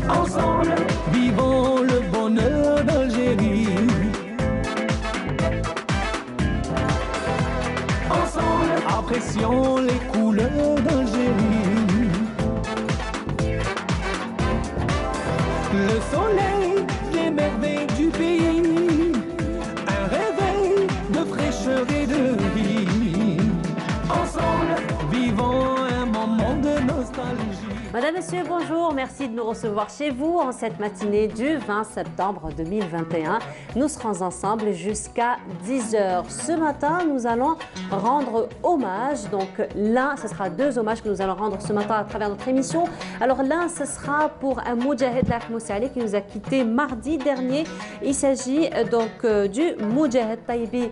Ensemble, vivons le bonheur d'Algérie. Ensemble, apprécions les couleurs d'Algérie. Le soleil des merveilles du pays, un réveil de fraîcheur et de vie. Ensemble, vivons un moment de nostalgie. Madame, Monsieur, bonjour. Merci de nous recevoir chez vous en cette matinée du 20 septembre 2021. Nous serons ensemble jusqu'à 10h. Ce matin, nous allons rendre hommage. Donc l'un, ce sera deux hommages que nous allons rendre ce matin à travers notre émission. Alors l'un, ce sera pour un Moudjahid Moussali qui nous a quittés mardi dernier. Il s'agit donc du Moudjahid Tayyib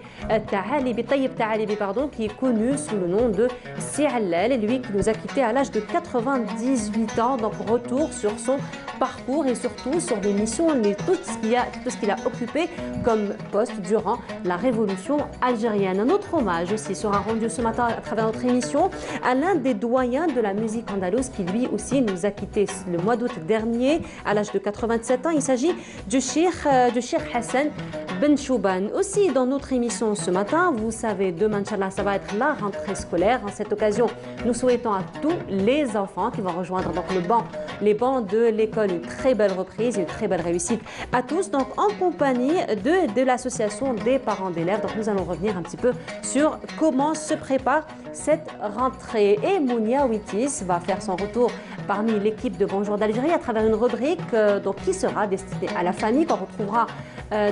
Ta'alibi, qui est connu sous le nom de Si'allal, et lui qui nous a quittés à l'âge de 98 ans. Donc retour sur son parcours et surtout sur des missions, tout ce qu'il a occupé comme poste durant la révolution algérienne. Un autre hommage aussi sera rendu ce matin à travers notre émission à l'un des doyens de la musique andalouse qui lui aussi nous a quittés le mois d'août dernier à l'âge de 87 ans. Il s'agit du Cheikh Hassan Ben Chouban. Aussi dans notre émission ce matin, vous savez, demain, Inch'Allah, ça va être la rentrée scolaire. En cette occasion, nous souhaitons à tous les enfants qui vont rejoindre donc les bancs de l'école une très belle reprise, une très belle réussite à tous. Donc en compagnie de l'association des parents d'élèves. Donc nous allons revenir un petit peu sur comment se prépare cette rentrée. Et Mounia Ouitis va faire son retour parmi l'équipe de Bonjour d'Algérie à travers une rubrique qui sera destinée à la famille qu'on retrouvera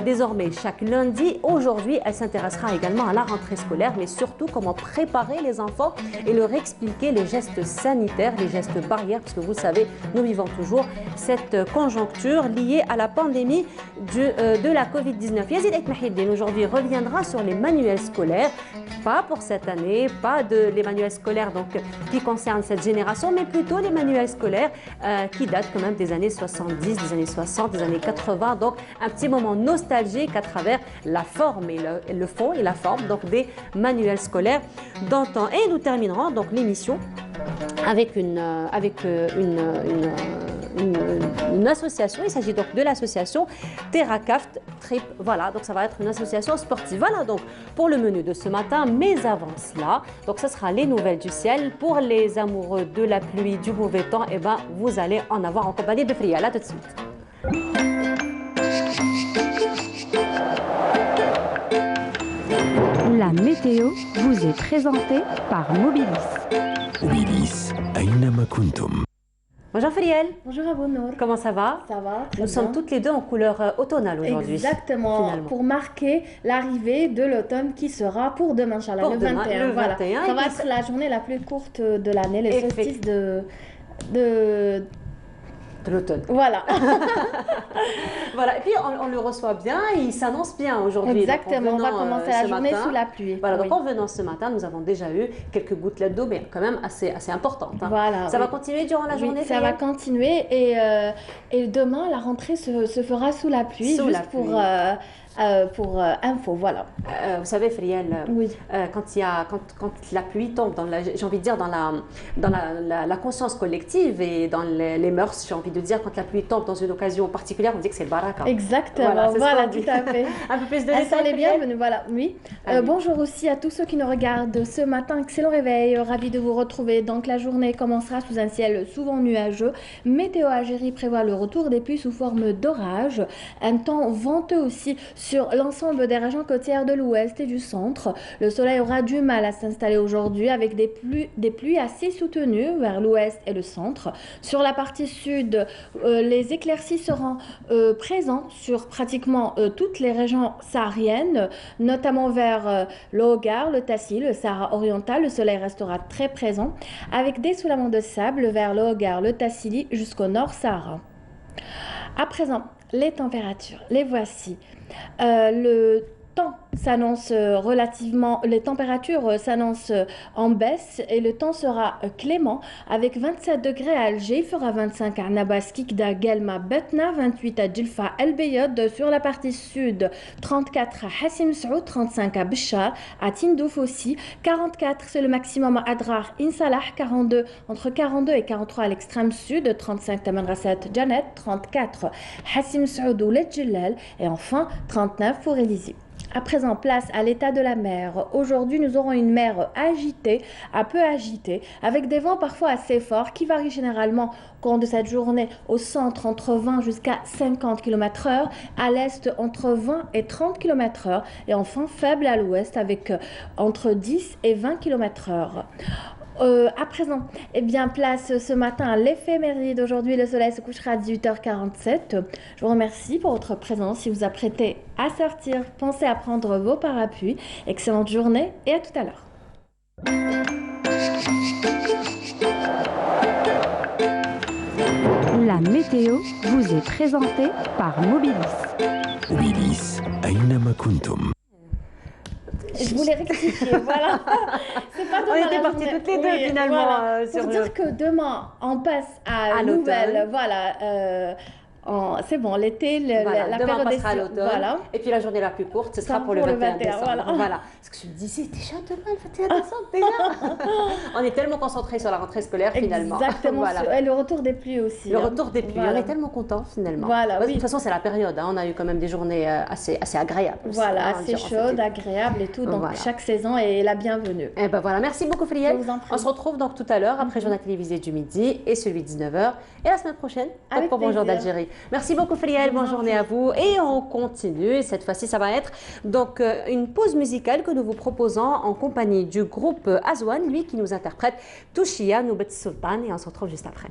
désormais chaque lundi. Aujourd'hui, elle s'intéressera également à la rentrée scolaire, mais surtout comment préparer les enfants et leur expliquer les gestes sanitaires, les gestes barrières, parce que vous savez, nous vivons toujours cette conjoncture liée à la pandémie de la Covid-19. Yazid Ekmahiddin aujourd'hui reviendra sur les manuels scolaires, pas pour cette année, pas les manuels scolaires qui concernent cette génération, mais plutôt les manuels scolaires qui datent quand même des années 70, des années 60, des années 80. Donc un petit moment nostalgique à travers la forme et le fond et la forme donc des manuels scolaires d'antan. Et nous terminerons donc l'émission avec une association. Il s'agit donc de l'association Terrakaft Trip. Voilà, donc ça va être une association sportive. Voilà donc pour le menu de ce matin. Mais avant cela, donc ce sera les nouvelles du ciel. Pour les amoureux de la pluie, du mauvais temps, et ben vous allez en avoir en compagnie de Fria. Là tout de suite. La météo vous est présentée par Mobilis. Mobilis, Aynama Kuntum. Bonjour Friel. Bonjour à vous Nour. Comment ça va? Ça va, très Nous bien. sommes toutes les deux en couleur automnale aujourd'hui. Exactement, finalement. Pour marquer l'arrivée de l'automne qui sera pour demain, Inch'Allah, le 21. Le 21. Ça va être la journée la plus courte de l'année, le solstice de l'automne. Voilà. Voilà. Et puis on le reçoit bien et il s'annonce bien aujourd'hui. Exactement, on va commencer la journée sous la pluie. Voilà, donc en venant ce matin, nous avons déjà eu quelques gouttelettes d'eau, mais quand même assez importantes. Hein. Voilà. Ça va continuer durant la journée? Ça va continuer et demain, la rentrée se fera sous la pluie, pour info, voilà. Vous savez, Friel, oui. Quand la pluie tombe, j'ai envie de dire dans la conscience collective et dans les mœurs, j'ai envie de dire, quand la pluie tombe dans une occasion particulière, on dit que c'est le baraka. Exactement, voilà tout à fait. Un peu plus de détails. Elles sont les bienvenues, voilà, oui. Bonjour aussi à tous ceux qui nous regardent ce matin. Excellent réveil, ravi de vous retrouver. Donc la journée commencera sous un ciel souvent nuageux. Météo Algérie prévoit le retour des pluies sous forme d'orage. Un temps venteux aussi sur l'ensemble des régions côtières de l'ouest et du centre. Le soleil aura du mal à s'installer aujourd'hui avec des pluies assez soutenues vers l'ouest et le centre. Sur la partie sud, les éclaircies seront présentes sur pratiquement toutes les régions sahariennes, notamment vers le Hogar, le Tassi, le Sahara oriental. Le soleil restera très présent avec des soulèvements de sable vers le Hogar, le Tassili jusqu'au nord Sahara. À présent, les températures, les voici. Le temps s'annonce relativement, les températures s'annoncent en baisse et le temps sera clément avec 27 degrés à Alger, il fera 25 à Nabaski, Kda, Guelma, Betna, 28 à Djilfa, El Beyod, sur la partie sud, 34 à Hassim Saoud, 35 à Béchar, à Tindouf aussi, 44 c'est le maximum à Adrar, Insalah, 42 entre 42 et 43 à l'extrême sud, 35 à Madrasat Janet, 34 Hassim Saoud ou Les Djellal et enfin 39 pour Élysée. À présent, place à l'état de la mer. Aujourd'hui, nous aurons une mer agitée, un peu agitée, avec des vents parfois assez forts qui varient généralement au cours de cette journée au centre entre 20 jusqu'à 50 km/h, à l'est entre 20 et 30 km/h et enfin faible à l'ouest avec entre 10 et 20 km/h. À présent, eh bien, place ce matin à l'éphéméride. Aujourd'hui, le soleil se couchera à 18h47. Je vous remercie pour votre présence. Si vous vous apprêtez à sortir, pensez à prendre vos parapluies. Excellente journée et à tout à l'heure. La météo vous est présentée par Mobilis. Mobilis, أينما كنتم. Je voulais rectifier, voilà. C'est pas demain On était la parties journée. toutes les deux finalement. Voilà. Sur Pour le... dire que demain, on passe à À une nouvelle, l'automne. voilà. C'est bon, l'été, Voilà, la demain on période passera à des... l'automne. Voilà. Et puis la journée la plus courte, ce sera pour le Pour le 21 21, décembre. voilà. Parce que je me disais, déjà demain, le 21 décembre, déjà. On est tellement concentrés sur la rentrée scolaire finalement. Exactement. Voilà. Et le retour des pluies aussi. Le retour des pluies, Voilà. on est tellement contents finalement. Voilà, De oui. toute façon, c'est la période. On a eu quand même des journées assez agréables. Aussi, Voilà, durant assez cet chaude, été. agréable et tout. Donc Voilà. chaque saison est la bienvenue. Et ben voilà, merci beaucoup Filiel. Je vous en prie. On se retrouve donc tout à l'heure après le journal télévisé du midi et celui de 19h. Et la semaine prochaine, Avec pour Bonjour plaisir. d'Algérie. Merci beaucoup Filiel, Je vous bonne en journée prie. à vous. Et on continue. Cette fois-ci, ça va être donc une pause musicale que nous vous proposons en compagnie du groupe Azwan, lui qui nous interprète Touchia Noubet Sultan. Et on se retrouve juste après.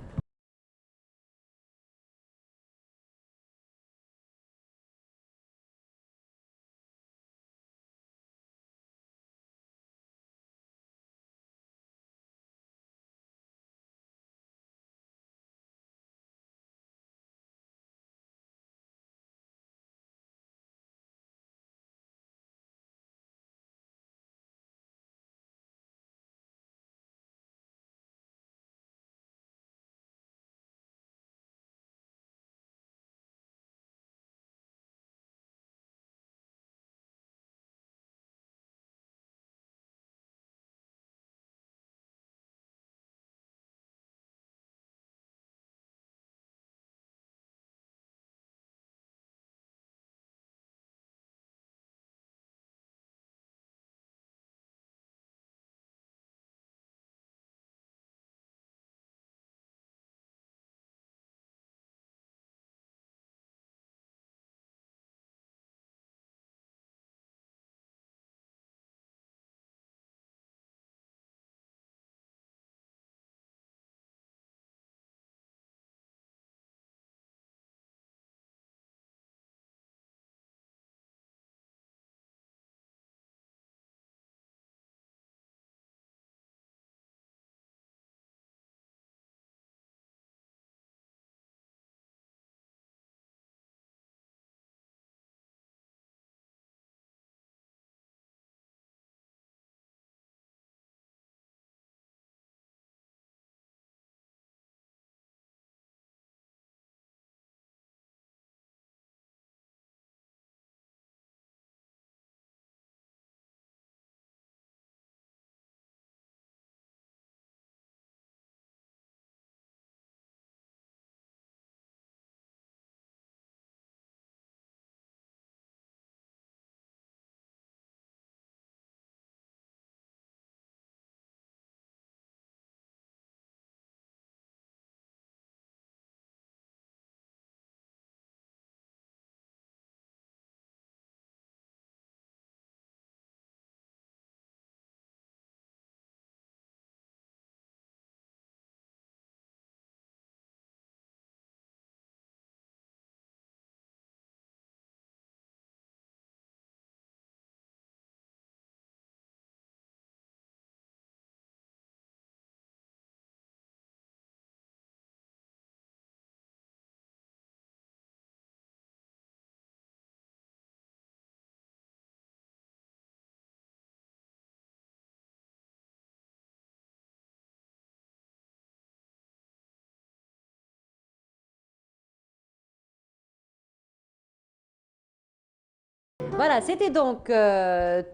Voilà, c'était donc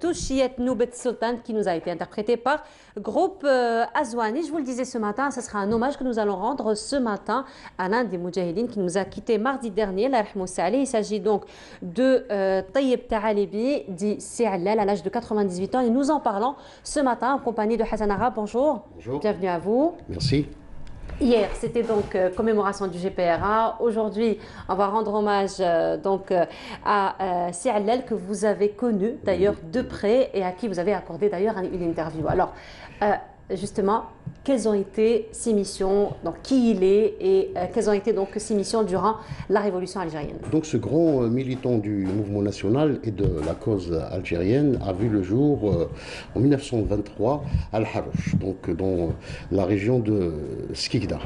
Touchiet Noubet Sultan qui nous a été interprété par groupe Azwani. Je vous le disais ce matin, ce sera un hommage que nous allons rendre ce matin à l'un des Moudjahidines qui nous a quittés mardi dernier, la Rahmoussa Ali. Il s'agit donc de Tayyib Ta'alibi, dit Si'allal, à l'âge de 98 ans. Et nous en parlons ce matin en compagnie de Hassan Arab. Bonjour. Bonjour. Bienvenue à vous. Merci. Hier, c'était donc commémoration du GPRA. Aujourd'hui, on va rendre hommage à Si'allal que vous avez connu d'ailleurs de près et à qui vous avez accordé d'ailleurs une interview. Alors, justement, quelles ont été ses missions, donc qui il est et quelles ont été donc ses missions durant la révolution algérienne? Donc ce grand militant du mouvement national et de la cause algérienne a vu le jour en 1923 à Al-Harouch, donc dans la région de Skikda.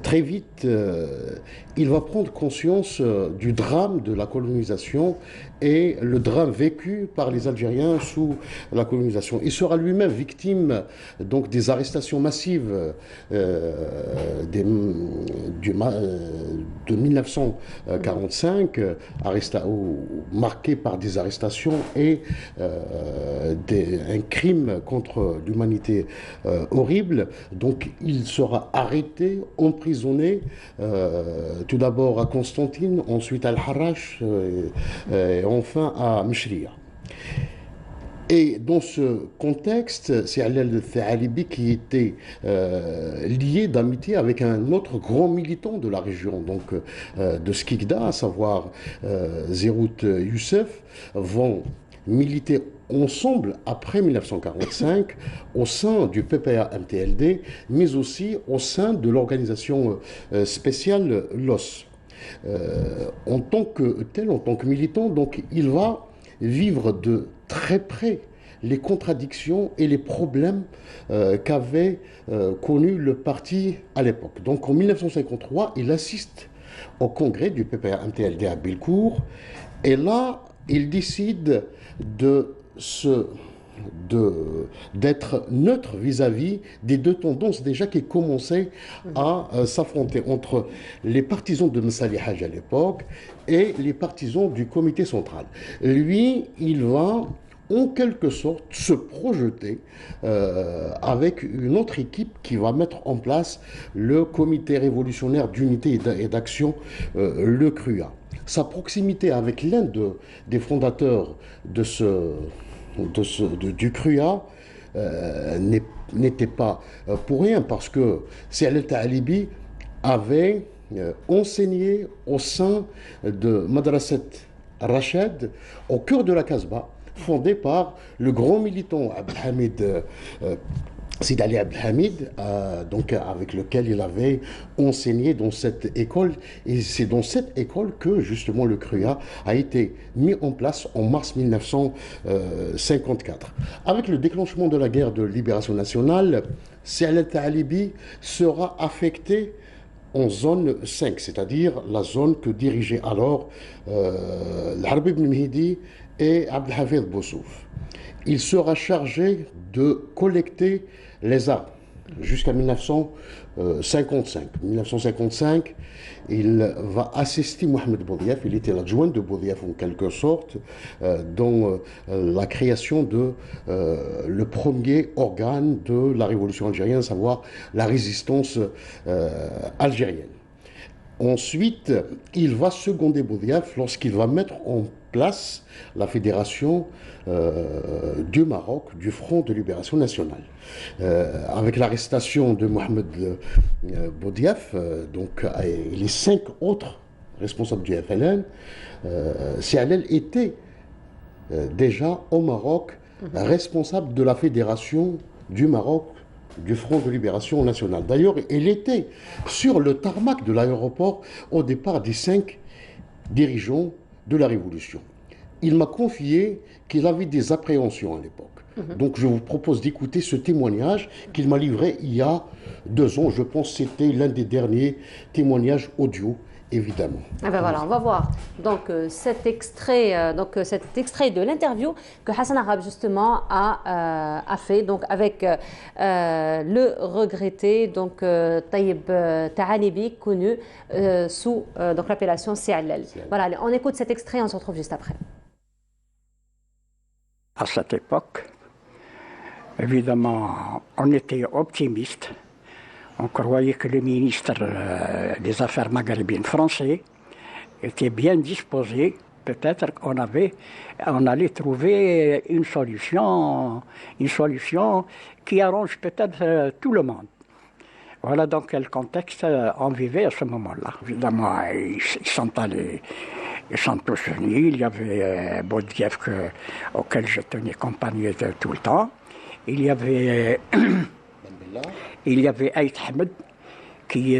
Très vite, il va prendre conscience du drame de la colonisation et le drame vécu par les Algériens sous la colonisation. Il sera lui-même victime donc des arrestations massives de 1945, marquées par des arrestations et un crime contre l'humanité horrible. Donc il sera arrêté, emprisonné, tout d'abord à Constantine, ensuite à Al-Harrach et enfin à Mchria. Et dans ce contexte, c'est Si'allal Ta'alibi qui était lié d'amitié avec un autre grand militant de la région, donc de Skikda, à savoir Zerout Youssef, vont militer ensemble après 1945 au sein du PPA-MTLD, mais aussi au sein de l'organisation spéciale LOS. En tant que tel, en tant que militant, donc il va vivre de très près les contradictions et les problèmes qu'avait connu le parti à l'époque. Donc en 1953, il assiste au congrès du PPA-MTLD à Bilcourt et là, il décide d'être neutre vis-à-vis des deux tendances déjà qui commençaient à s'affronter entre les partisans de Msali Haj à l'époque et les partisans du comité central. Lui, il va en quelque sorte se projeter avec une autre équipe qui va mettre en place le comité révolutionnaire d'unité et d'action, le CRUA. Sa proximité avec l'un des fondateurs du CRUA n'était pas pour rien, parce que Si'allal Ta'alibi avait enseigné au sein de Madrasat Rachad, au cœur de la Casbah, fondée par le grand militant Abdelhamid Sidi Ali Abdelhamid, donc avec lequel il avait enseigné dans cette école. Et c'est dans cette école que justement le CRUA a été mis en place en mars 1954. Avec le déclenchement de la guerre de libération nationale, Si'allal Ta'alibi sera affecté en zone 5, c'est-à-dire la zone que dirigeaient alors l'Harbi ibn Mehdi et Abdelhafid Boussouf. Il sera chargé de collecter les armes jusqu'à 1955. 1955, il va assister Mohamed Boudiaf, il était l'adjoint de Boudiaf en quelque sorte, dans la création de le premier organe de la révolution algérienne, à savoir la résistance algérienne. Ensuite, il va seconder Boudiaf lorsqu'il va mettre en place la fédération du Maroc, du Front de Libération Nationale. Avec l'arrestation de Mohamed Boudiaf, donc, et les 5 autres responsables du FLN, Si'allal était déjà au Maroc responsable de la fédération du Maroc, du Front de Libération Nationale. D'ailleurs, il était sur le tarmac de l'aéroport au départ des 5 dirigeants de la Révolution. Il m'a confié qu'il avait des appréhensions à l'époque. Donc je vous propose d'écouter ce témoignage qu'il m'a livré il y a 2 ans. Je pense que c'était l'un des derniers témoignages audio, évidemment. Ah ben voilà, on va voir donc cet extrait de l'interview que Hassan Arab justement a fait donc avec le regretté donc Tayyib Ta'alibi, connu sous donc l'appellation Si'allal. Voilà, on écoute cet extrait, on se retrouve juste après. à cette époque. Évidemment, on était optimiste. On croyait que le ministre des Affaires maghrébines français était bien disposé. Peut-être qu'on allait trouver une solution qui arrange peut-être tout le monde. Voilà dans quel contexte on vivait à ce moment-là. Évidemment, ils sont tous venus. Il y avait Boudief auquel je tenais compagnie tout le temps. Il y avait Aït Ahmed qui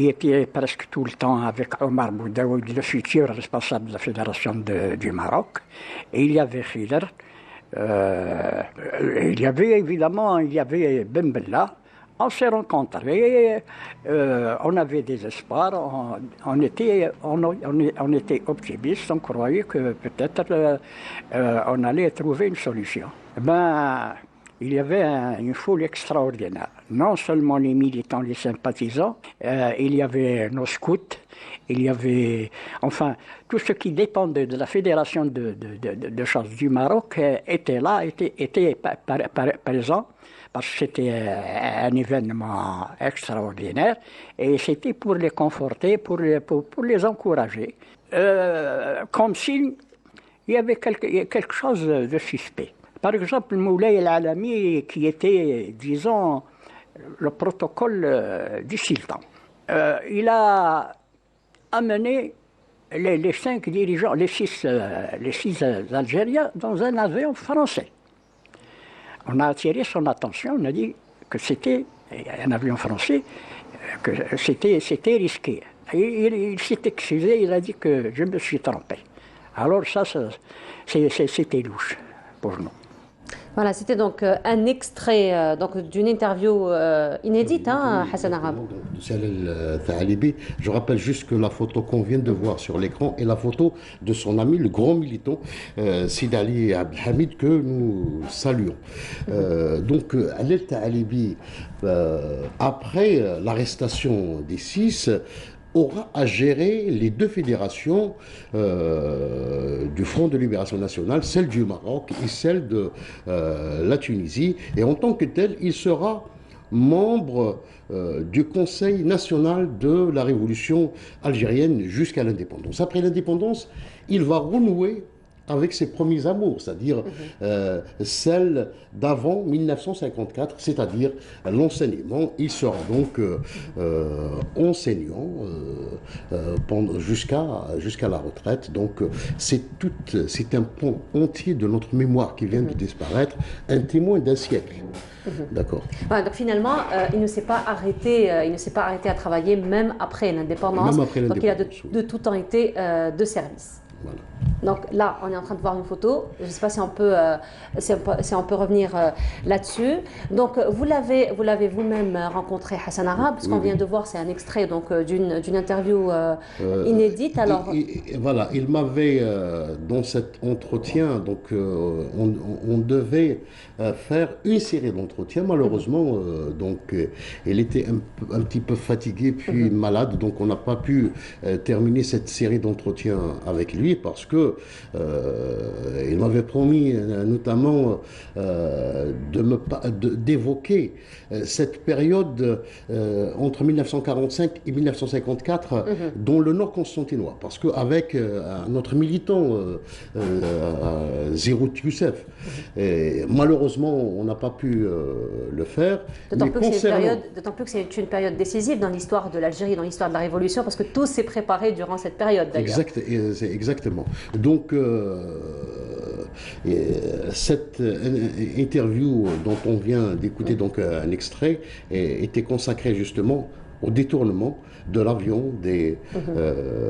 était presque tout le temps avec Omar Boudaoud, le futur responsable de la Fédération du Maroc. Et il y avait Khidr. Il y avait Ben Bella. On s'est rencontrés, on avait des espoirs, on était optimistes, on croyait que peut-être on allait trouver une solution. Il y avait une foule extraordinaire. Non seulement les militants, les sympathisants, il y avait nos scouts, il y avait, enfin, tout ce qui dépendait de la Fédération de chasse du Maroc était là, était présent, parce que c'était un événement extraordinaire, et c'était pour les conforter, pour les encourager. Comme s'il y avait quelque chose de suspect. Par exemple, Moulay El-Alami, qui était, disons, le protocole du sultan. Il a amené les 5 dirigeants, les six Algériens, dans un avion français. On a attiré son attention, on a dit que c'était un avion français, que c'était risqué. Et il s'est excusé, il a dit que je me suis trompé. Alors ça c'était louche pour nous. Voilà, c'était donc un extrait d'une interview inédite, Hassan Arab. De Siad Talibi. Je rappelle juste que la photo qu'on vient de voir sur l'écran est la photo de son ami, le grand militant Sid Ali Abdelhamid, que nous saluons. Donc, Alel Talibi, après l'arrestation des 6, aura à gérer les 2 fédérations du Front de Libération Nationale, celle du Maroc et celle de la Tunisie. Et en tant que tel, il sera membre du Conseil national de la révolution algérienne jusqu'à l'indépendance. Après l'indépendance, il va renouer avec ses premiers amours, c'est-à-dire celle d'avant 1954, c'est-à-dire l'enseignement. Il sera donc enseignant jusqu'à la retraite. Donc c'est un pan entier de notre mémoire qui vient de disparaître, un témoin d'un siècle. D'accord. Ouais, donc finalement, il ne s'est pas arrêté à travailler même après l'indépendance. Donc il a de tout temps été de service. Voilà. Donc là, on est en train de voir une photo. Je ne sais pas si on peut revenir là-dessus. Donc vous l'avez vous-même rencontré, Hassan Arab, parce qu'on vient de voir, c'est un extrait donc d'une interview inédite. Alors voilà, il m'avait dans cet entretien, donc on devait faire une série d'entretiens. Malheureusement, donc il était un petit peu fatigué puis malade, donc on n'a pas pu terminer cette série d'entretiens avec lui parce que il m'avait promis notamment d'évoquer cette période entre 1945 et 1954 dans le nord constantinois. Parce qu'avec notre militant Zérout Youssef, malheureusement on n'a pas pu le faire. D'autant plus que c'est une période décisive dans l'histoire de l'Algérie, dans l'histoire de la Révolution, parce que tout s'est préparé durant cette période d'ailleurs. Exactement. Donc, cette interview dont on vient d'écouter donc un extrait était consacrée justement au détournement de l'avion des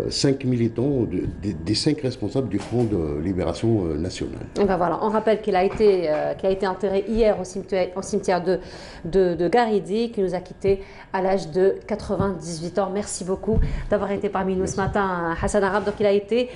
5 militants, des 5 responsables du Front de Libération Nationale. Et ben voilà, on rappelle qu'il a été enterré hier au cimetière de Garidi, qui nous a quittés à l'âge de 98 ans. Merci beaucoup d'avoir été parmi nous ce matin, Hassan Arab. Donc il a été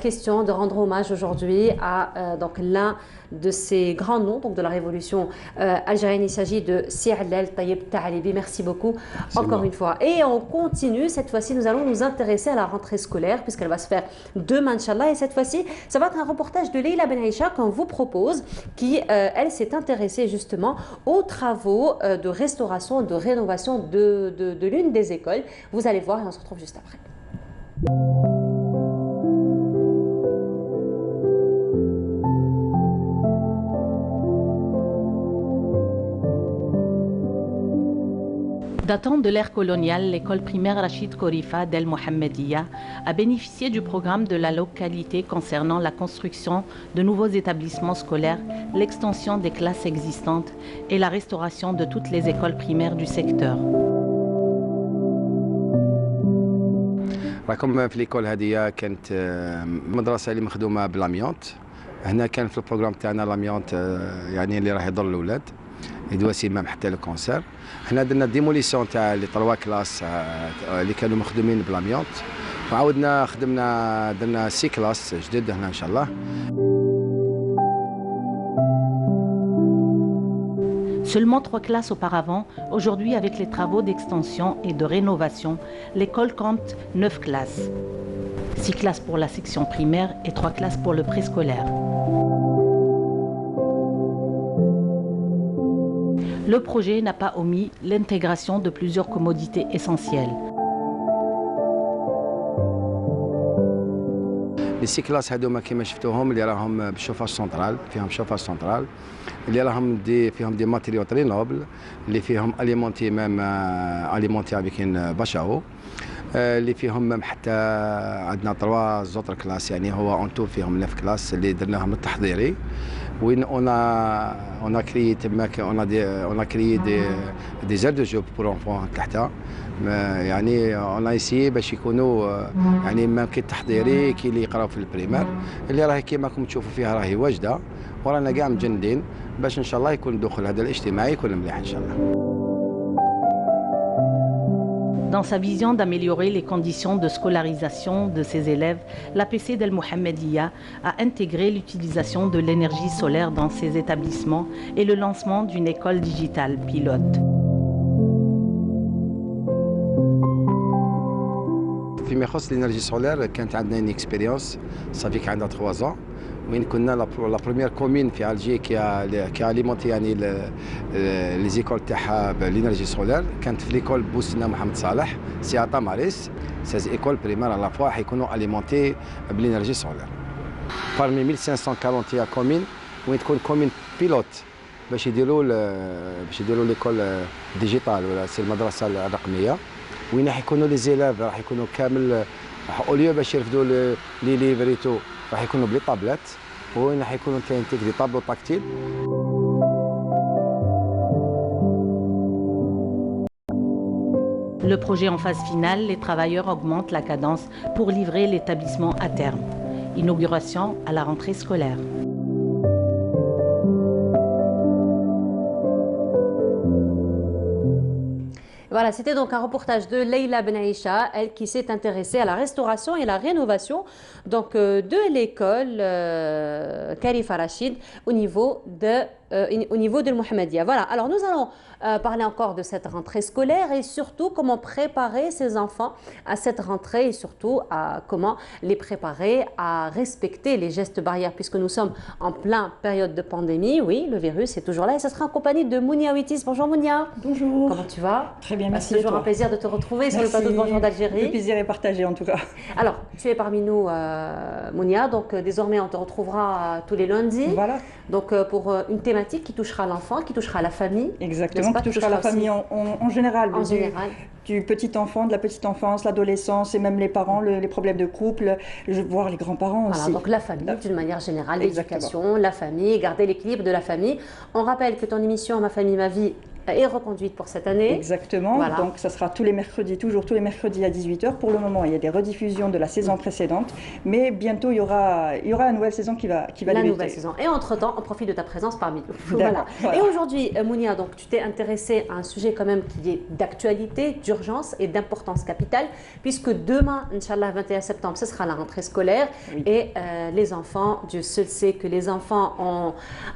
question de rendre hommage aujourd'hui à donc l'un de ces grands noms donc de la révolution algérienne. Il s'agit de Siad El Tayeb Talibi. Merci beaucoup encore une fois. fois. Et on continue, cette fois-ci, nous allons nous intéresser à la rentrée scolaire, puisqu'elle va se faire demain, Inch'Allah. Et cette fois-ci, ça va être un reportage de Leila Ben Aïcha qu'on vous propose, qui, elle, s'est intéressée justement aux travaux de restauration, de rénovation de l'une des écoles. Vous allez voir et on se retrouve juste après. Datant de l'ère coloniale, l'école primaire Rachid Khorifa d'El Mohammedia a bénéficié du programme de la localité concernant la construction de nouveaux établissements scolaires, l'extension des classes existantes et la restauration de toutes les écoles primaires du secteur. راكم في ليكول هذه كانت مدرسه اللي مخدومه بالاميونت. هنا كان في البروغرام تاعنا الاميونت يعني اللي راح يضر الاولاد يدواسي مام حتى لو كونسير. هنا درنا ديموليسيون تاع لي 3 كلاس اللي كانوا مخدومين بالاميونت وعاودنا خدمنا درنا 6 كلاس جدد هنا ان شاء الله. Seulement 3 classes auparavant, aujourd'hui avec les travaux d'extension et de rénovation, l'école compte 9 classes. 6 classes pour la section primaire et 3 classes pour le préscolaire. Le projet n'a pas omis l'intégration de plusieurs commodités essentielles. لي سي كلاس هذوما كيما شفتوهم اللي راهم بالشوفاج سنترال، فيهم شوفاج سنترال اللي راهم فيهم دي ماتيريو تري نوبل اللي فيهم اليمونتي ميم اليمونتي افيك ان باشاو اللي فيهم ميم حتى عندنا 3 زوتر كلاس يعني هو اون تو فيهم 9 كلاس اللي درناهم التحضيري وين اون ا كريي تماك اون ا كريي دي زير دو جو بور انفون تحتها يعني اون ايسي باش يكونوا يعني ما كي التحضيري كي اللي يقراو في البريمير اللي راهي كيما راكم تشوفوا فيها راهي واجده ورانا كاع مجندين باش ان شاء الله يكون الدخول هذا الاجتماعي يكون مليح ان شاء الله. Dans sa vision d'améliorer les conditions de scolarisation de ses élèves, l'APC d'El Mohammedia a intégré l'utilisation de l'énergie solaire dans ses établissements et le lancement d'une école digitale pilote. فيما يخص الانرجي سولير كانت عندنا une expérience صافي كان عندها 3 ans وين كنا لا بروميير كومين في الجي كي اليمونتي يعني لي زيكول تاعها بالانرجي سولير كانت في ليكول بوسنا محمد صالح سي اتا ماريس 16 ايكول بريمير على فوا حيكونوا اليمونتي بالانرجي سولير. parmi 1540 كومين وين تكون كومين بيلوت باش يديروا ليكول ديجيتال ولا سي المدرسه الرقميه وين راح يكونوا لي زيلاف راح يكونوا كامل اوليو باش يرفدوا لي ليفريتو راح يكونوا بلي طابلات وين راح يكونوا كاين دي طابلو تاكتيل. Le projet en phase finale, les travailleurs augmentent la cadence pour livrer l'établissement à terme. Inauguration à la rentrée scolaire. Voilà, c'était donc un reportage de Leila Ben Aïcha, elle qui s'est intéressée à la restauration et la rénovation donc, de l'école Khalifa Rachid au niveau de Mohammedia. Voilà, alors nous allons parler encore de cette rentrée scolaire et surtout comment préparer ses enfants à cette rentrée et surtout à comment les préparer à respecter les gestes barrières puisque nous sommes en plein période de pandémie. Oui, le virus est toujours là et ça sera en compagnie de Mounia Ouitis. Bonjour Mounia. Bonjour. Comment tu vas? Très bien, merci. C'est toujours un plaisir de te retrouver sur le plateau de Bonjour d'Algérie. Le plaisir est partagé en tout cas. Alors, tu es parmi nous Mounia, donc désormais on te retrouvera tous les lundis. Voilà. Donc pour une thématique qui touchera l'enfant, qui touchera la famille. Exactement, qui touchera la famille en général. En général. Du petit enfant, de la petite enfance, l'adolescence et même les parents, les problèmes de couple, voire les grands-parents aussi. Voilà, donc la famille d'une manière générale, l'éducation, la famille, garder l'équilibre de la famille. On rappelle que ton émission Ma famille, ma vie est reconduite pour cette année. Exactement, voilà. Donc ça sera tous les mercredis, toujours tous les mercredis à 18h. Pour le moment, il y a des rediffusions de la saison précédente, mais bientôt il y aura la nouvelle saison qui va la débuter. Nouvelle saison. Et entre-temps, on profite de ta présence parmi nous. Voilà. Et aujourd'hui, Mounia, donc tu t'es intéressée à un sujet quand même qui est d'actualité, d'urgence et d'importance capitale, puisque demain, Inch'Allah, 21 septembre, ce sera la rentrée scolaire. Oui. Et les enfants, Dieu seul sait que les enfants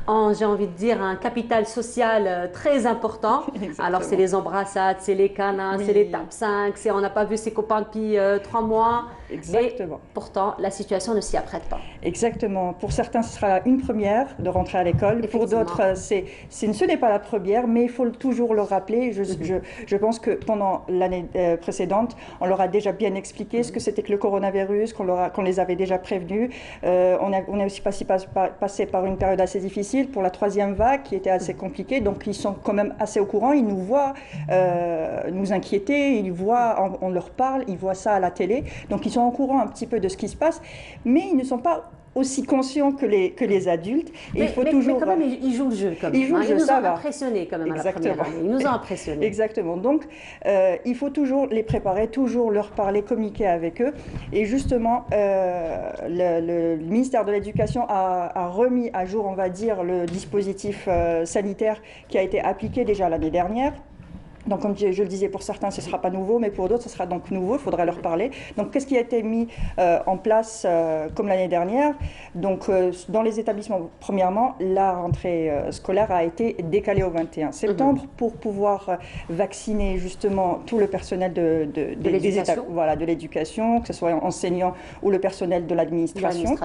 ont j'ai envie de dire, un capital social très important important. Alors, c'est les embrassades, c'est les câlins, c'est les tapes 5, on n'a pas vu ses copains depuis 3 mois. Exactement. Et pourtant, la situation ne s'y apprête pas. Exactement. Pour certains, ce sera une première de rentrer à l'école. Pour d'autres, ce n'est pas la première, mais il faut toujours le rappeler. Je pense que pendant l'année précédente, on leur a déjà bien expliqué ce que c'était que le coronavirus, qu'on les avait déjà prévenus. On a aussi passé par une période assez difficile pour la 3e vague qui était assez compliquée. Donc, ils sont quand même assez au courant. Ils nous voient nous inquiéter. Ils voient, on leur parle, ils voient ça à la télé. Donc, ils sont au courant un petit peu de ce qui se passe, mais ils ne sont pas aussi conscients que les adultes. Et mais quand même, ils jouent le jeu. Ils nous ont impressionnés quand même. Exactement. À la première année. Ils nous ont impressionnés. Exactement. Donc, il faut toujours les préparer, toujours leur parler, communiquer avec eux. Et justement, le ministère de l'Éducation a remis à jour, on va dire, le dispositif sanitaire qui a été appliqué déjà l'année dernière. Donc, comme je le disais, pour certains, ce ne sera pas nouveau, mais pour d'autres, ce sera donc nouveau, il faudra leur parler. Donc, qu'est-ce qui a été mis en place comme l'année dernière? Donc, dans les établissements, premièrement, la rentrée scolaire a été décalée au 21 septembre pour pouvoir vacciner justement tout le personnel de l'éducation, que ce soit enseignants ou le personnel de l'administration.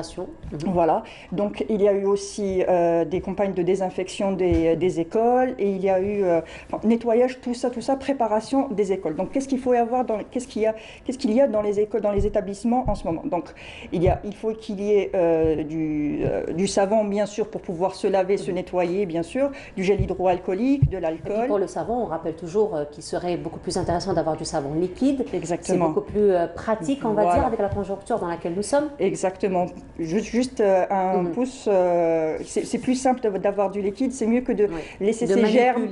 Voilà. Donc, il y a eu aussi des campagnes de désinfection des écoles et il y a eu nettoyage, tout ça, préparation des écoles. Donc, qu'est-ce qu'il faut y avoir qu'est-ce qu'il y a dans les écoles, dans les établissements en ce moment? Donc, il faut qu'il y ait du savon, bien sûr, pour pouvoir se laver, se nettoyer, bien sûr, du gel hydroalcoolique, de l'alcool. Pour le savon, on rappelle toujours qu'il serait beaucoup plus intéressant d'avoir du savon liquide. Exactement. C'est beaucoup plus pratique, on va dire, avec la conjoncture dans laquelle nous sommes. Exactement. Juste un pouce, c'est plus simple d'avoir du liquide, c'est mieux que de laisser ces germes,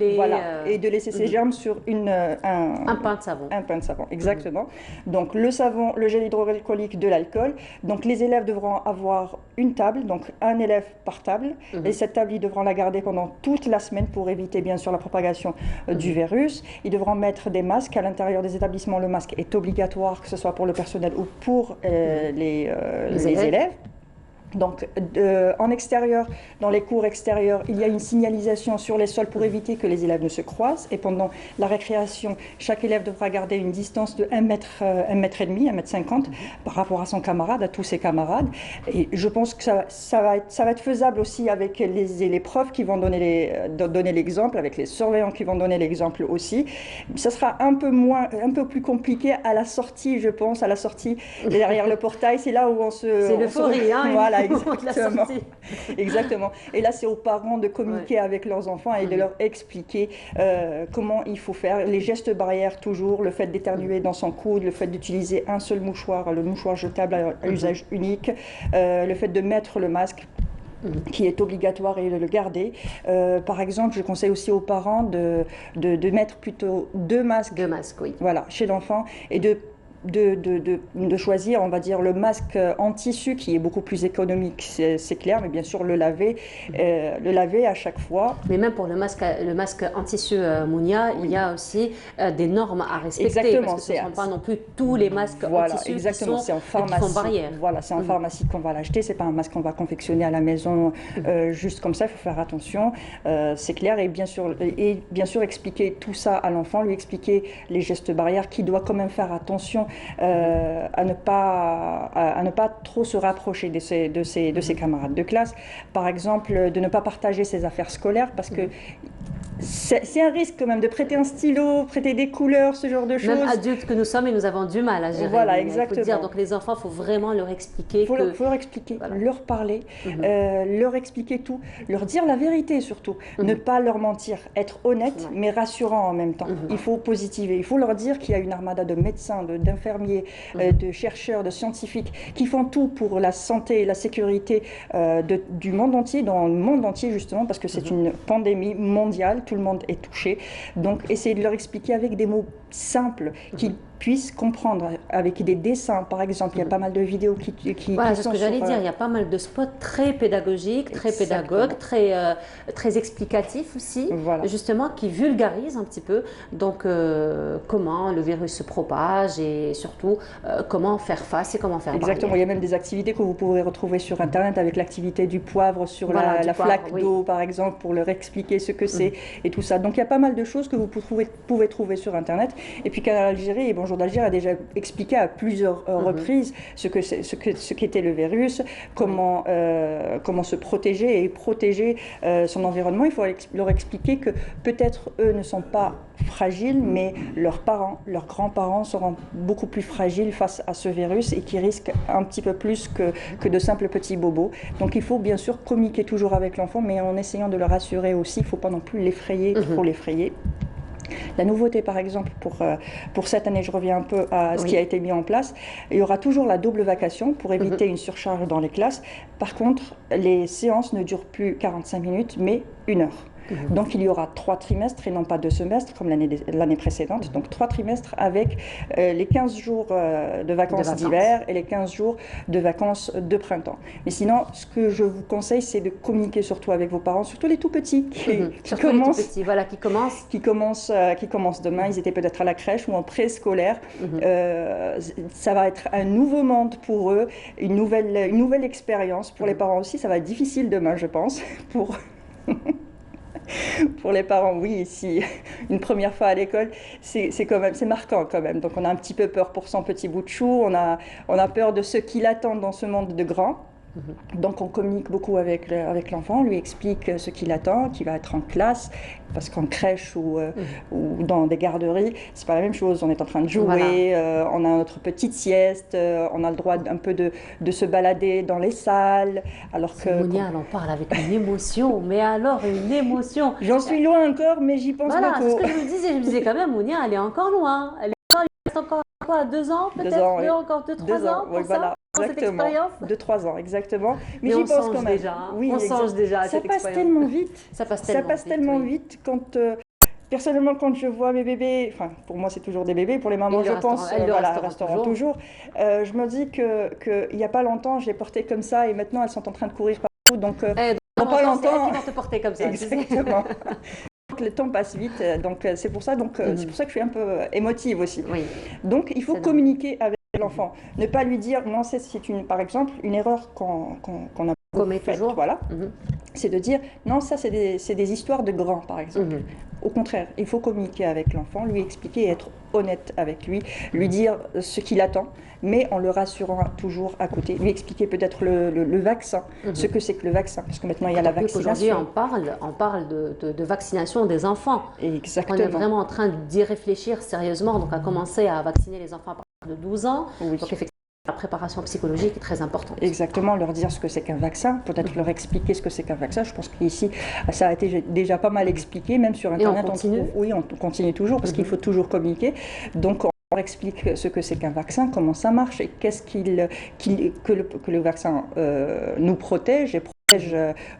et de laisser ces germes sur un pain de savon. Un pain de savon, exactement. Donc le savon, le gel hydroalcoolique, de l'alcool. Donc les élèves devront avoir une table, donc un élève par table. Et cette table, ils devront la garder pendant toute la semaine pour éviter bien sûr la propagation du virus. Ils devront mettre des masques à l'intérieur des établissements. Le masque est obligatoire, que ce soit pour le personnel ou pour les élèves. Donc, en extérieur, dans les cours extérieurs, il y a une signalisation sur les sols pour éviter que les élèves ne se croisent. Et pendant la récréation, chaque élève devra garder une distance de 1 mètre et demi, 1,50 m par rapport à son camarade, à tous ses camarades. Et je pense que ça va être faisable aussi avec les profs qui vont donner l'exemple, avec les surveillants qui vont donner l'exemple aussi. Ça sera un peu plus compliqué à la sortie, je pense, à la sortie derrière le portail. C'est là où on se... C'est l'euphorie, hein. Voilà. Exactement. Exactement. Et là, c'est aux parents de communiquer avec leurs enfants et de leur expliquer comment il faut faire. Les gestes barrières, toujours, le fait d'éternuer dans son coude, le fait d'utiliser un seul mouchoir, le mouchoir jetable à usage unique, le fait de mettre le masque qui est obligatoire et de le garder. Par exemple, je conseille aussi aux parents de mettre plutôt 2 masques. 2 masques, oui. Voilà, chez l'enfant, et de choisir, on va dire, le masque en tissu qui est beaucoup plus économique, c'est clair, mais bien sûr le laver à chaque fois. Mais même pour le masque en tissu, Mounia, il y a aussi des normes à respecter. Exactement, parce que ce ne sont pas non plus tous les masques en tissu exactement, qui font barrière. Voilà, c'est en pharmacie qu'on va l'acheter, c'est pas un masque qu'on va confectionner à la maison juste comme ça, il faut faire attention, c'est clair, et bien sûr expliquer tout ça à l'enfant, lui expliquer les gestes barrières, qu'il doit quand même faire attention à ne pas trop se rapprocher de ses camarades de classe. Par exemple, de ne pas partager ses affaires scolaires, parce que c'est un risque quand même de prêter un stylo, prêter des couleurs, ce genre de choses. Même adultes que nous sommes, et nous avons du mal à gérer. Voilà, exactement. Il faut dire, donc les enfants, il faut vraiment leur expliquer. Il faut leur expliquer, voilà. Leur parler, leur expliquer tout, leur dire la vérité surtout. Ne pas leur mentir, être honnête, mais rassurant en même temps. Il faut positiver, il faut leur dire qu'il y a une armada de médecins, d'infirmiers, de chercheurs, de scientifiques qui font tout pour la santé et la sécurité du monde entier, dans le monde entier justement, parce que c'est une pandémie mondiale. Tout le monde est touché. Donc, essayez de leur expliquer avec des mots simples, qu'ils puissent comprendre avec des dessins, par exemple. Il y a pas mal de vidéos voilà, c'est ce que j'allais dire. Il y a pas mal de spots très pédagogiques, très pédagogues, très explicatifs aussi, justement, qui vulgarisent un petit peu donc comment le virus se propage et surtout comment faire face et comment faire Exactement. barrière. Il y a même des activités que vous pourrez retrouver sur Internet avec l'activité du poivre sur la flaque d'eau, par exemple, pour leur expliquer ce que c'est et tout ça. Donc il y a pas mal de choses que vous pouvez trouver sur Internet. Et puis Canal Algérie et Bonjour d'Algérie a déjà expliqué à plusieurs reprises ce qu'était le virus, comment se protéger et protéger son environnement. Il faut leur expliquer que peut-être eux ne sont pas fragiles, mais leurs parents, leurs grands-parents seront beaucoup plus fragiles face à ce virus et qui risquent un petit peu plus que de simples petits bobos. Donc il faut bien sûr communiquer toujours avec l'enfant, mais en essayant de le rassurer aussi. Il ne faut pas non plus l'effrayer, trop l'effrayer. La nouveauté, par exemple, pour cette année, je reviens un peu à ce qui a été mis en place, il y aura toujours la double vacation pour éviter une surcharge dans les classes. Par contre, les séances ne durent plus 45 minutes, mais 1 heure. Donc il y aura 3 trimestres et non pas 2 semestres comme l'année précédente. Donc 3 trimestres avec les 15 jours de vacances d'hiver et les 15 jours de vacances de printemps. Mais sinon, ce que je vous conseille, c'est de communiquer surtout avec vos parents, surtout les tout petits qui commencent demain. Ils étaient peut-être à la crèche ou en préscolaire. Ça va être un nouveau monde pour eux, une nouvelle expérience. Pour les parents aussi, ça va être difficile demain, je pense, pour les parents, oui, ici, une première fois à l'école, c'est marquant quand même. Donc on a un petit peu peur pour son petit bout de chou, on a peur de ce qui l'attend dans ce monde de grands. Donc on communique beaucoup avec l'enfant, on lui explique ce qu'il attend, qu'il va être en classe, parce qu'en crèche ou dans des garderies, c'est pas la même chose. On est en train de jouer, on a notre petite sieste, on a le droit un peu de se balader dans les salles. Alors que Mounia, elle en parle avec une émotion, mais alors une émotion. J'en suis loin encore, mais j'y pense beaucoup. C'est ce que je me disais quand même, Mounia, elle est encore loin. Il reste encore quoi, 2 ans peut-être, encore 2-3 ans pour ça. Exactement, 2-3 ans, exactement. Mais j'y pense quand même. Déjà, oui, on songe déjà à cette expérience. Ça passe tellement vite quand... Personnellement, quand je vois mes bébés, enfin pour moi c'est toujours des bébés, pour les mamans je pense, elles resteront toujours. Je me dis qu'il n'y a pas longtemps, je les portais comme ça et maintenant elles sont en train de courir partout. Donc dans pas longtemps, elles vont te porter comme ça. Exactement. Le temps passe vite, donc c'est pour ça que je suis un peu émotive aussi. Oui. Donc il faut communiquer avec l'enfant, ne pas lui dire non, c'est par exemple une erreur qu'on a faite, voilà. C'est de dire non, ça c'est des histoires de grands par exemple. Au contraire, il faut communiquer avec l'enfant, lui expliquer et être honnête avec lui, lui dire ce qu'il attend, mais en le rassurant toujours à côté, lui expliquer peut-être le vaccin, ce que c'est que le vaccin, parce que maintenant il y a la vaccination. Aujourd'hui, on parle de vaccination des enfants. Exactement. On est vraiment en train d'y réfléchir sérieusement, donc à commencer à vacciner les enfants à partir de 12 ans. Donc effectivement, la préparation psychologique est très importante. Exactement, leur dire ce que c'est qu'un vaccin, peut-être leur expliquer ce que c'est qu'un vaccin. Je pense qu'ici, ça a été déjà pas mal expliqué, même sur Internet. Et on continue. On continue toujours, parce qu'il faut toujours communiquer. Donc, on leur explique ce que c'est qu'un vaccin, comment ça marche, et qu'est-ce que le vaccin nous protège, et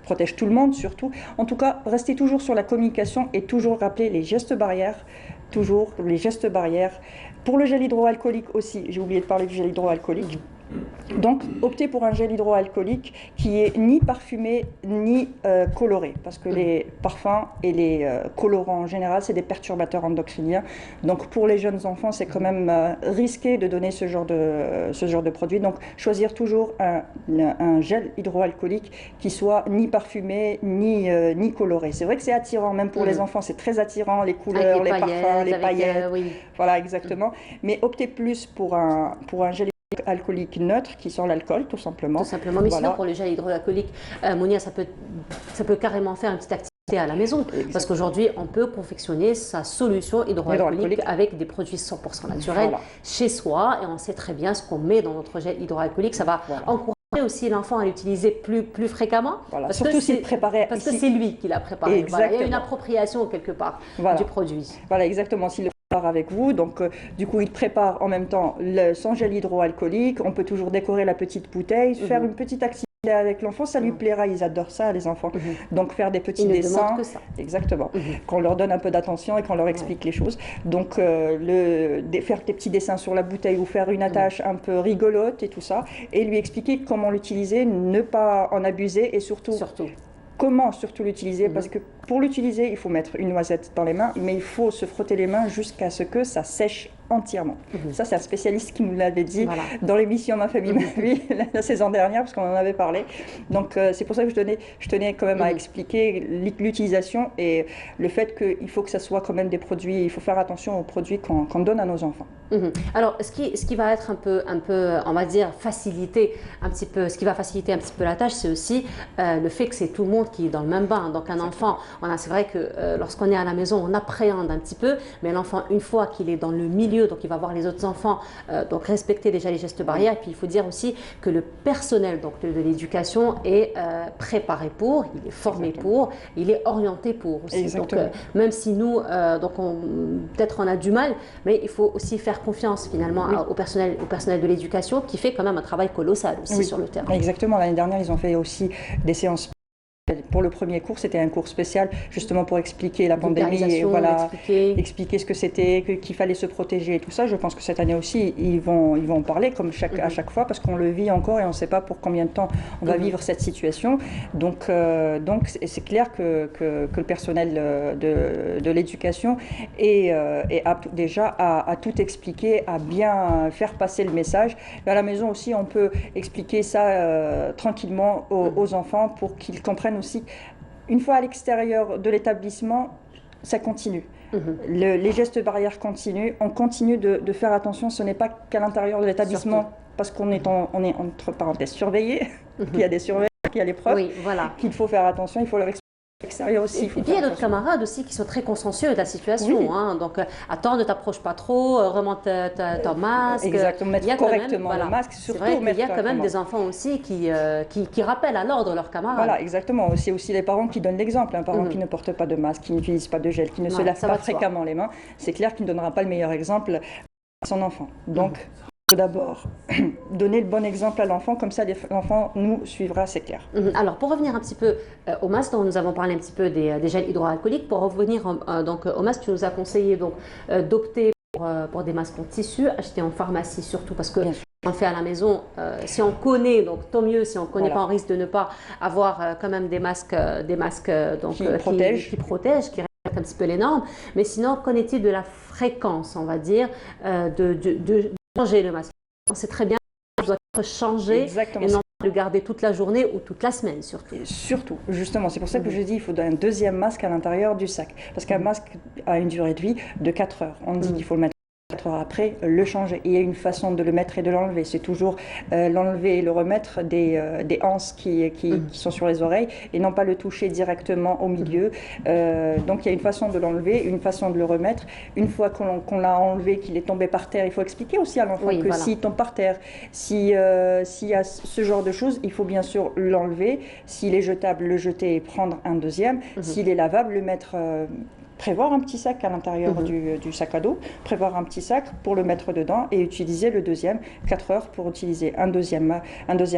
protège tout le monde surtout. En tout cas, restez toujours sur la communication et toujours rappeler les gestes barrières. Toujours les gestes barrières. Pour le gel hydroalcoolique aussi, j'ai oublié de parler du gel hydroalcoolique. Donc, optez pour un gel hydroalcoolique qui est ni parfumé ni coloré, parce que les parfums et les colorants en général, c'est des perturbateurs endocriniens. Donc, pour les jeunes enfants, c'est quand même risqué de donner ce genre de produit. Donc, choisir toujours un gel hydroalcoolique qui soit ni parfumé ni coloré. C'est vrai que c'est attirant, même pour les enfants, c'est très attirant, les couleurs, les parfums, les paillettes. Voilà, exactement. Mais optez plus pour un gel alcoolique neutre qui sent l'alcool, tout simplement. Tout simplement, mais sinon pour le gel hydroalcoolique, Mounia, ça peut carrément faire une petite activité à la maison, parce qu'aujourd'hui on peut confectionner sa solution hydroalcoolique avec des produits 100% naturels chez soi, et on sait très bien ce qu'on met dans notre gel hydroalcoolique. Ça va encourager aussi l'enfant à l'utiliser plus fréquemment, parce surtout s'il préparait parce que c'est lui qui l'a préparé. Il y a une appropriation quelque part du produit. Voilà, exactement. S'il avec vous, donc du coup il prépare en même temps son gel hydroalcoolique. On peut toujours décorer la petite bouteille, faire une petite activité avec l'enfant, ça lui plaira, ils adorent ça, les enfants. Donc faire des petits dessins, que ça. Exactement, qu'on leur donne un peu d'attention et qu'on leur explique les choses. Donc faire des petits dessins sur la bouteille ou faire une attache un peu rigolote et tout ça, et lui expliquer comment l'utiliser, ne pas en abuser et surtout comment l'utiliser, parce que pour l'utiliser, il faut mettre une noisette dans les mains, mais il faut se frotter les mains jusqu'à ce que ça sèche entièrement. Ça, c'est un spécialiste qui nous l'avait dit dans l'émission Ma famille, ma vie, la saison dernière, parce qu'on en avait parlé. Donc, c'est pour ça que je tenais quand même à expliquer l'utilisation et le fait qu'il faut que ça soit quand même des produits, il faut faire attention aux produits qu'on donne à nos enfants. Alors, ce qui va être un peu, on va dire, faciliter un petit peu, ce qui va faciliter un petit peu la tâche, c'est aussi le fait que c'est tout le monde qui est dans le même bain. Donc, un enfant, c'est vrai que lorsqu'on est à la maison, on appréhende un petit peu, mais l'enfant, une fois qu'il est dans le milieu, donc il va voir les autres enfants, donc respecter déjà les gestes barrières. Et puis il faut dire aussi que le personnel donc de l'éducation est préparé pour, il est formé pour, il est orienté pour aussi. Donc même si nous, peut-être on a du mal, mais il faut aussi faire confiance finalement au personnel de l'éducation qui fait quand même un travail colossal aussi sur le terrain. Exactement. L'année dernière, ils ont fait aussi des séances. Pour le premier cours, c'était un cours spécial justement pour expliquer la pandémie et expliquer ce que c'était, qu'il fallait se protéger et tout ça. Je pense que cette année aussi, ils vont en parler comme à chaque fois parce qu'on le vit encore et on ne sait pas pour combien de temps on va vivre cette situation. Donc c'est clair que le personnel de l'éducation déjà à tout expliquer, à bien faire passer le message. Mais à la maison aussi, on peut expliquer ça tranquillement aux enfants pour qu'ils comprennent aussi, une fois à l'extérieur de l'établissement, ça continue. Les gestes barrières continuent, on continue de faire attention, ce n'est pas qu'à l'intérieur de l'établissement, parce qu'on est, on est entre parenthèses surveillé, qu'il y a des surveillants, qu'il y a les profs, qu'il faut faire attention, il faut leur expliquer. Extérieur aussi. Et puis il y a d'autres camarades aussi qui sont très consciencieux de la situation. Donc attends, ne t'approche pas trop, remonte ton masque. Exactement, mettre correctement le masque. C'est vrai qu'il y a quand même des enfants aussi qui rappellent à l'ordre leurs camarades. Voilà, exactement. C'est aussi les parents qui donnent l'exemple. Un parent qui ne porte pas de masque, qui n'utilise pas de gel, qui ne se lave pas fréquemment les mains, c'est clair qu'il ne donnera pas le meilleur exemple à son enfant. Donc, il faut d'abord donner le bon exemple à l'enfant, comme ça l'enfant nous suivra, c'est clair. Alors pour revenir un petit peu au masque, dont nous avons parlé un petit peu des gels hydroalcooliques, pour revenir donc au masque, tu nous as conseillé d'opter pour des masques en tissu, achetés en pharmacie surtout parce que on fait à la maison, si on connaît, donc tant mieux, si on ne connaît pas, on risque de ne pas avoir quand même des masques donc, qui protègent, qui respectent un petit peu les normes. Mais sinon, qu'en est-il de la fréquence, on va dire, de changer le masque? C'est très bien, il doit être changé et non le garder toute la journée ou toute la semaine surtout. Surtout, justement, c'est pour ça que je dis qu'il faut un deuxième masque à l'intérieur du sac. Parce qu'un masque a une durée de vie de 4 heures. On dit qu'il faut le mettre 4 heures après, le changer. Et il y a une façon de le mettre et de l'enlever. C'est toujours l'enlever et le remettre des anses qui sont sur les oreilles et non pas le toucher directement au milieu. Donc il y a une façon de l'enlever, une façon de le remettre. Une fois qu'on l'a enlevé, qu'il est tombé par terre, il faut expliquer aussi à l'enfant que s'il tombe par terre, s'il y a ce genre de choses, il faut bien sûr l'enlever. S'il est jetable, le jeter et prendre un deuxième. S'il est lavable, le mettre... prévoir un petit sac à l'intérieur du sac à dos, prévoir un petit sac pour le mettre dedans et utiliser le deuxième, 4 heures pour utiliser un deuxième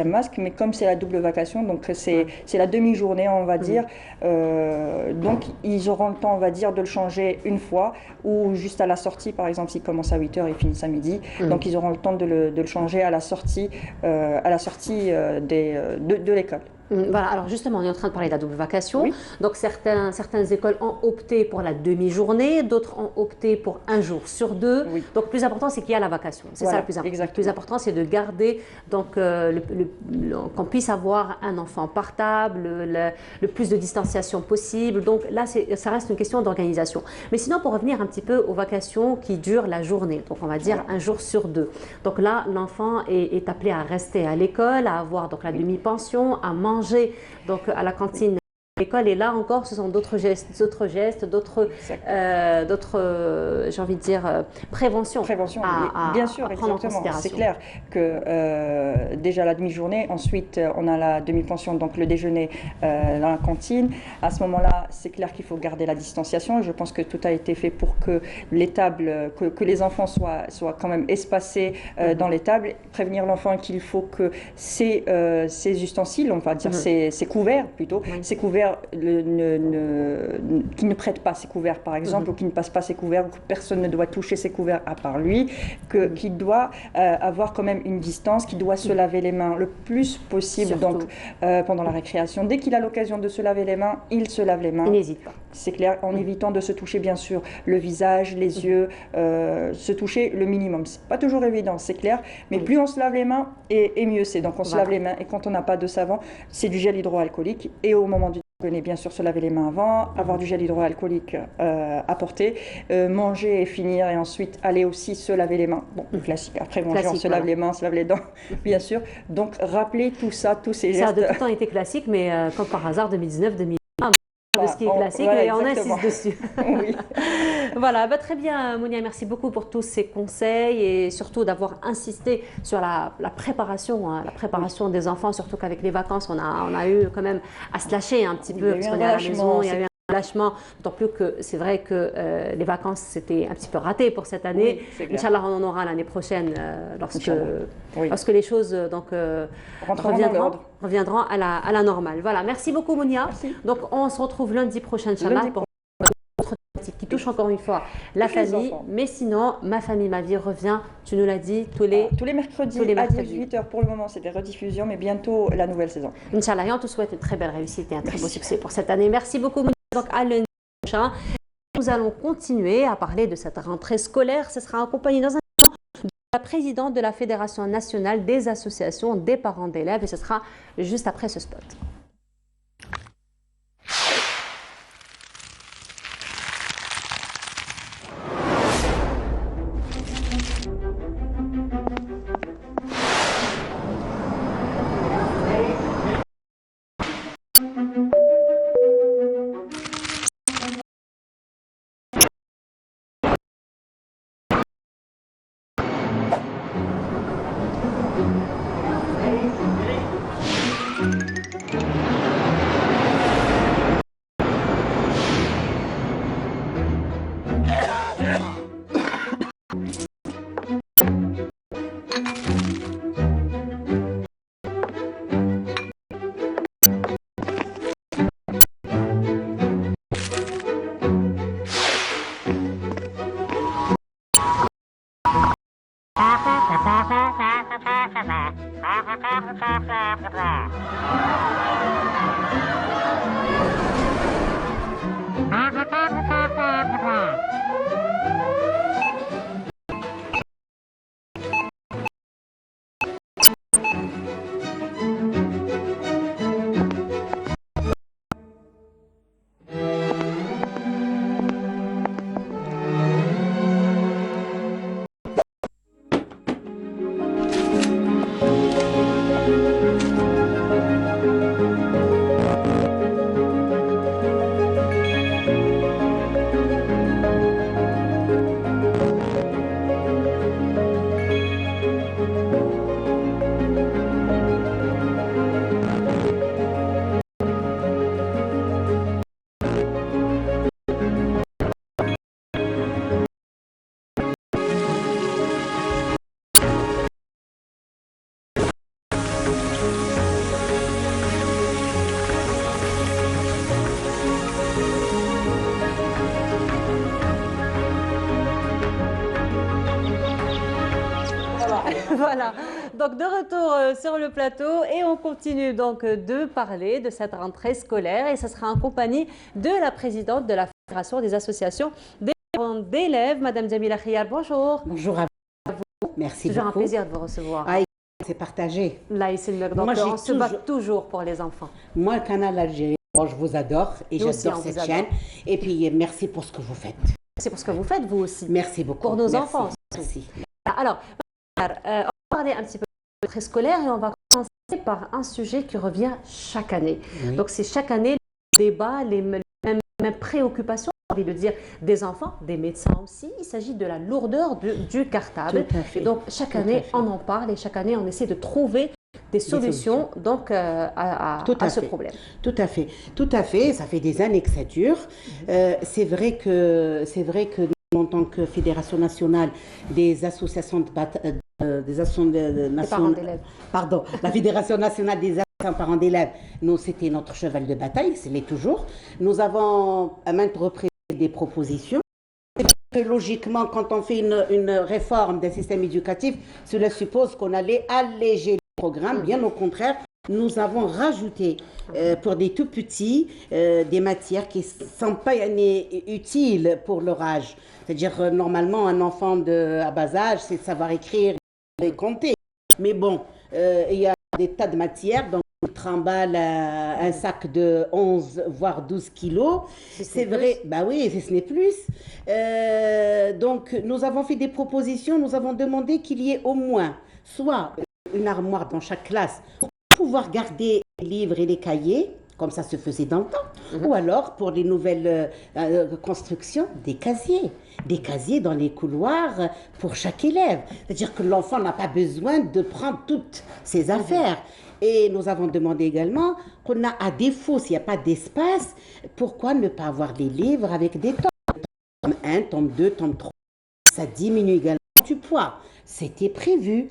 masque, mais comme c'est la double vacation, donc c'est la demi-journée on va dire, donc ils auront le temps on va dire de le changer une fois ou juste à la sortie, par exemple s'ils commencent à 8 heures et finissent à midi, donc ils auront le temps de le changer à la sortie, de l'école. Voilà, alors justement, on est en train de parler de la double vacation. Donc certaines écoles ont opté pour la demi-journée, d'autres ont opté pour un jour sur 2. Donc le plus important, c'est qu'il y a la vacation. C'est ça le plus important. Le plus important, c'est de garder donc qu'on puisse avoir un enfant par table, le plus de distanciation possible. Donc là, ça reste une question d'organisation. Mais sinon, pour revenir un petit peu aux vacations qui durent la journée, donc on va dire un jour sur 2. Donc là, l'enfant est appelé à rester à l'école, à avoir donc la demi-pension, à manger donc à la cantine l'école. Et là encore, ce sont d'autres gestes, d'autres, j'ai envie de dire, prévention. Prévention, bien sûr, exactement. C'est clair que déjà la demi-journée, ensuite on a la demi-pension, donc le déjeuner dans la cantine. À ce moment-là, c'est clair qu'il faut garder la distanciation. Je pense que tout a été fait pour que les tables, que les enfants soient quand même espacés dans les tables. Prévenir l'enfant qu'il faut que ces ustensiles, on va dire ces couverts plutôt, ces couverts qui ne prête pas ses couverts par exemple, ou qui ne passe pas ses couverts, ou que personne ne doit toucher ses couverts à part lui, qu'il doit avoir quand même une distance, qu'il doit se laver les mains le plus possible. Surtout. Donc pendant la récréation. Dès qu'il a l'occasion de se laver les mains, il se lave les mains. Il n'hésite pas. C'est clair, en évitant de se toucher bien sûr le visage, les yeux, se toucher le minimum. C'est pas toujours évident, c'est clair, mais plus on se lave les mains et mieux c'est. Donc on se lave les mains, et quand on n'a pas de savon, c'est du gel hydroalcoolique, et au moment du déjeuner, bien sûr, se laver les mains avant, avoir du gel hydroalcoolique à porter, manger et finir, et ensuite aller aussi se laver les mains. Bon, classique. Après manger, on se lave les mains, on se lave les dents, bien sûr. Donc rappeler tout ça, tous ces gestes. Ça a de tout temps été classique, mais comme par hasard, 2019-2020, de ce qui est classique, voilà, et on insiste dessus. Oui. Voilà, très bien Mounia, merci beaucoup pour tous ces conseils, et surtout d'avoir insisté sur la préparation, la préparation des enfants, surtout qu'avec les vacances, on a eu quand même à se lâcher un petit peu, parce qu'on est à la maison, il y a eu un relâchement, d'autant plus que c'est vrai que les vacances c'était un petit peu raté pour cette année. Oui, Inch'Allah, on en aura l'année prochaine lorsque les choses reviendront à la normale. Voilà, merci beaucoup Mounia. Merci. Donc on se retrouve lundi prochain Inch'Allah pour notre thématique qui touche encore une fois la famille, mais sinon ma famille ma vie revient, tu nous l'as dit, tous les mercredis à 18h pour le moment, c'est des rediffusions, mais bientôt la nouvelle saison. Inch'Allah, et on te souhaite une très belle réussite et un très beau succès pour cette année. Merci beaucoup Mounia. Donc à lundi prochain, nous allons continuer à parler de cette rentrée scolaire. Ce sera accompagné dans un instant de la présidente de la Fédération nationale des associations des parents d'élèves, et ce sera juste après ce spot. Voilà, donc de retour sur le plateau, et on continue donc de parler de cette rentrée scolaire, et ce sera en compagnie de la présidente de la Fédération des associations des parents d'élèves, Madame Jamila Khiyar. Bonjour. Bonjour à vous, merci toujours beaucoup. Un plaisir de vous recevoir. Ah, c'est partagé. Là, ici, donc on se bat toujours pour les enfants. Moi, le canal Algérie, je vous adore et j'adore cette chaîne. Et puis, merci pour ce que vous faites. Merci pour ce que vous faites, vous aussi. Merci beaucoup. Pour nos enfants. Merci. Alors, on va parler un petit peu de la rentrée scolaire, et on va commencer par un sujet qui revient chaque année. Oui. Donc, c'est chaque année débats, les mêmes préoccupations, j'ai envie de dire, des enfants, des médecins aussi. Il s'agit de la lourdeur du cartable. Et donc, chaque année, on en parle et chaque année, on essaie de trouver des solutions donc, à ce problème. Tout à fait, tout à fait. Ça fait des années que ça dure. C'est vrai que nous, en tant que Fédération nationale des associations la Fédération nationale des parents d'élèves, nous, c'était notre cheval de bataille, c'est l'est toujours. Nous avons à maintes reprises des propositions. Logiquement, quand on fait une réforme d'un système éducatif, cela suppose qu'on allait alléger le programme. Bien au contraire, nous avons rajouté pour des tout petits des matières qui ne sont pas utiles pour leur âge. C'est-à-dire, normalement, un enfant à bas âge, c'est de savoir écrire et compter. Mais bon, il y a des tas de matières, donc on trimballe un sac de 11 voire 12 kilos. C'est vrai, bah oui, ce n'est plus. Donc nous avons fait des propositions, nous avons demandé qu'il y ait au moins soit une armoire dans chaque classe pour pouvoir garder les livres et les cahiers, comme ça se faisait dans le temps, ou alors pour les nouvelles constructions, des casiers dans les couloirs pour chaque élève. C'est-à-dire que l'enfant n'a pas besoin de prendre toutes ses affaires. Et nous avons demandé également qu'on a, à défaut, s'il n'y a pas d'espace, pourquoi ne pas avoir des livres avec des tomes, tome 1, tome 2, tome 3. Ça diminue également du poids. C'était prévu.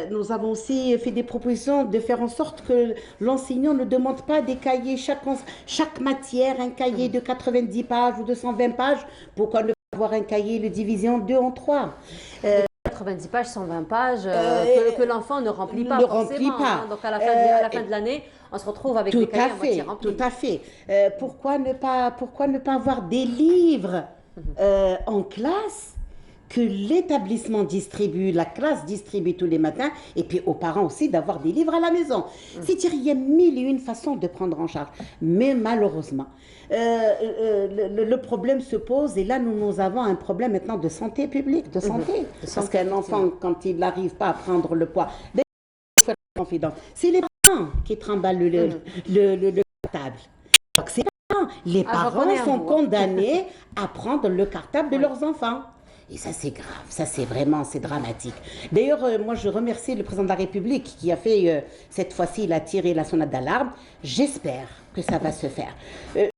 Nous avons aussi fait des propositions de faire en sorte que l'enseignant ne demande pas des cahiers, chaque matière, un cahier de 90 pages ou de 120 pages. Pourquoi ne pas avoir un cahier le diviser en 2, en 3 90 pages, 120 pages, que l'enfant ne remplit pas forcément. Hein. Donc à la fin de l'année, on se retrouve avec des cahiers à moitié remplis. Tout à fait. Pourquoi ne pas avoir des livres en classe que l'établissement distribue, la classe distribue tous les matins, et puis aux parents aussi d'avoir des livres à la maison. C'est-à-dire qu'il y a mille et une façons de prendre en charge. Mais malheureusement, le problème se pose, et là nous avons un problème maintenant de santé publique, de santé. Parce qu'un enfant, quand il n'arrive pas à prendre le poids, c'est les parents qui trimballent le cartable. Donc c'est les parents sont condamnés à prendre le cartable de leurs enfants. Et ça, c'est grave. Ça, c'est dramatique. D'ailleurs, moi, je remercie le président de la République qui a fait, cette fois-ci, il a tiré la sonnette d'alarme. J'espère que ça va se faire. Je ne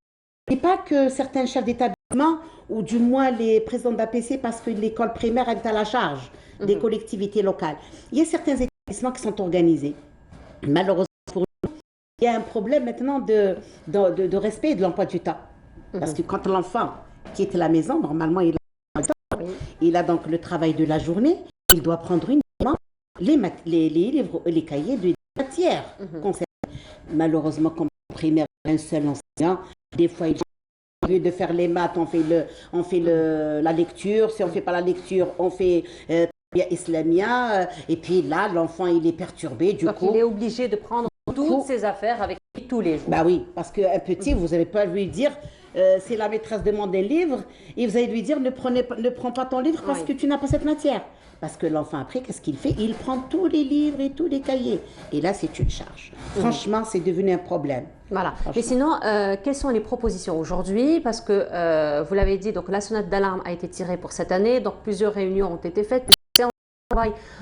dis pas que certains chefs d'établissement, ou du moins les présidents d'APC, parce que l'école primaire est à la charge des collectivités locales. Il y a certains établissements qui sont organisés. Malheureusement, pour nous, il y a un problème maintenant de respect de l'emploi du temps. Parce que quand l'enfant quitte la maison, normalement, il a donc le travail de la journée, il doit prendre uniquement les livres et les cahiers de matière concernées. Malheureusement, comme primaire, un seul enseignant, des fois, au lieu de faire les maths, on fait la lecture. Si on ne fait pas la lecture, on fait Islamia. Et puis là, l'enfant, il est perturbé. Du coup, il est obligé de prendre toutes ses affaires avec lui tous les jours. Bah oui, parce qu'un petit, vous n'allez pas lui dire... si la maîtresse demande un livre, et vous allez lui dire ne prends pas ton livre parce que tu n'as pas cette matière. Parce que l'enfant, après, qu'est-ce qu'il fait? Il prend tous les livres et tous les cahiers. Et là, c'est une charge. Franchement, c'est devenu un problème. Voilà. Mais sinon, quelles sont les propositions aujourd'hui? Parce que, vous l'avez dit, donc la sonnette d'alarme a été tirée pour cette année. Donc, plusieurs réunions ont été faites.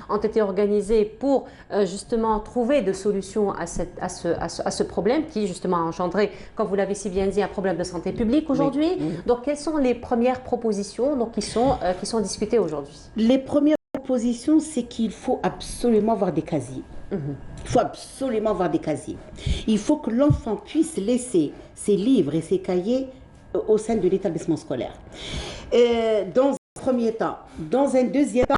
Ont été organisés pour justement trouver des solutions à ce problème qui justement a engendré, comme vous l'avez si bien dit, un problème de santé publique aujourd'hui. Donc, quelles sont les premières propositions donc, qui sont discutées aujourd'hui? Les premières propositions, c'est qu'il faut absolument avoir des casiers. Il faut absolument avoir des casiers. Il faut que l'enfant puisse laisser ses livres et ses cahiers au sein de l'établissement scolaire. Dans un premier temps. Dans un deuxième temps,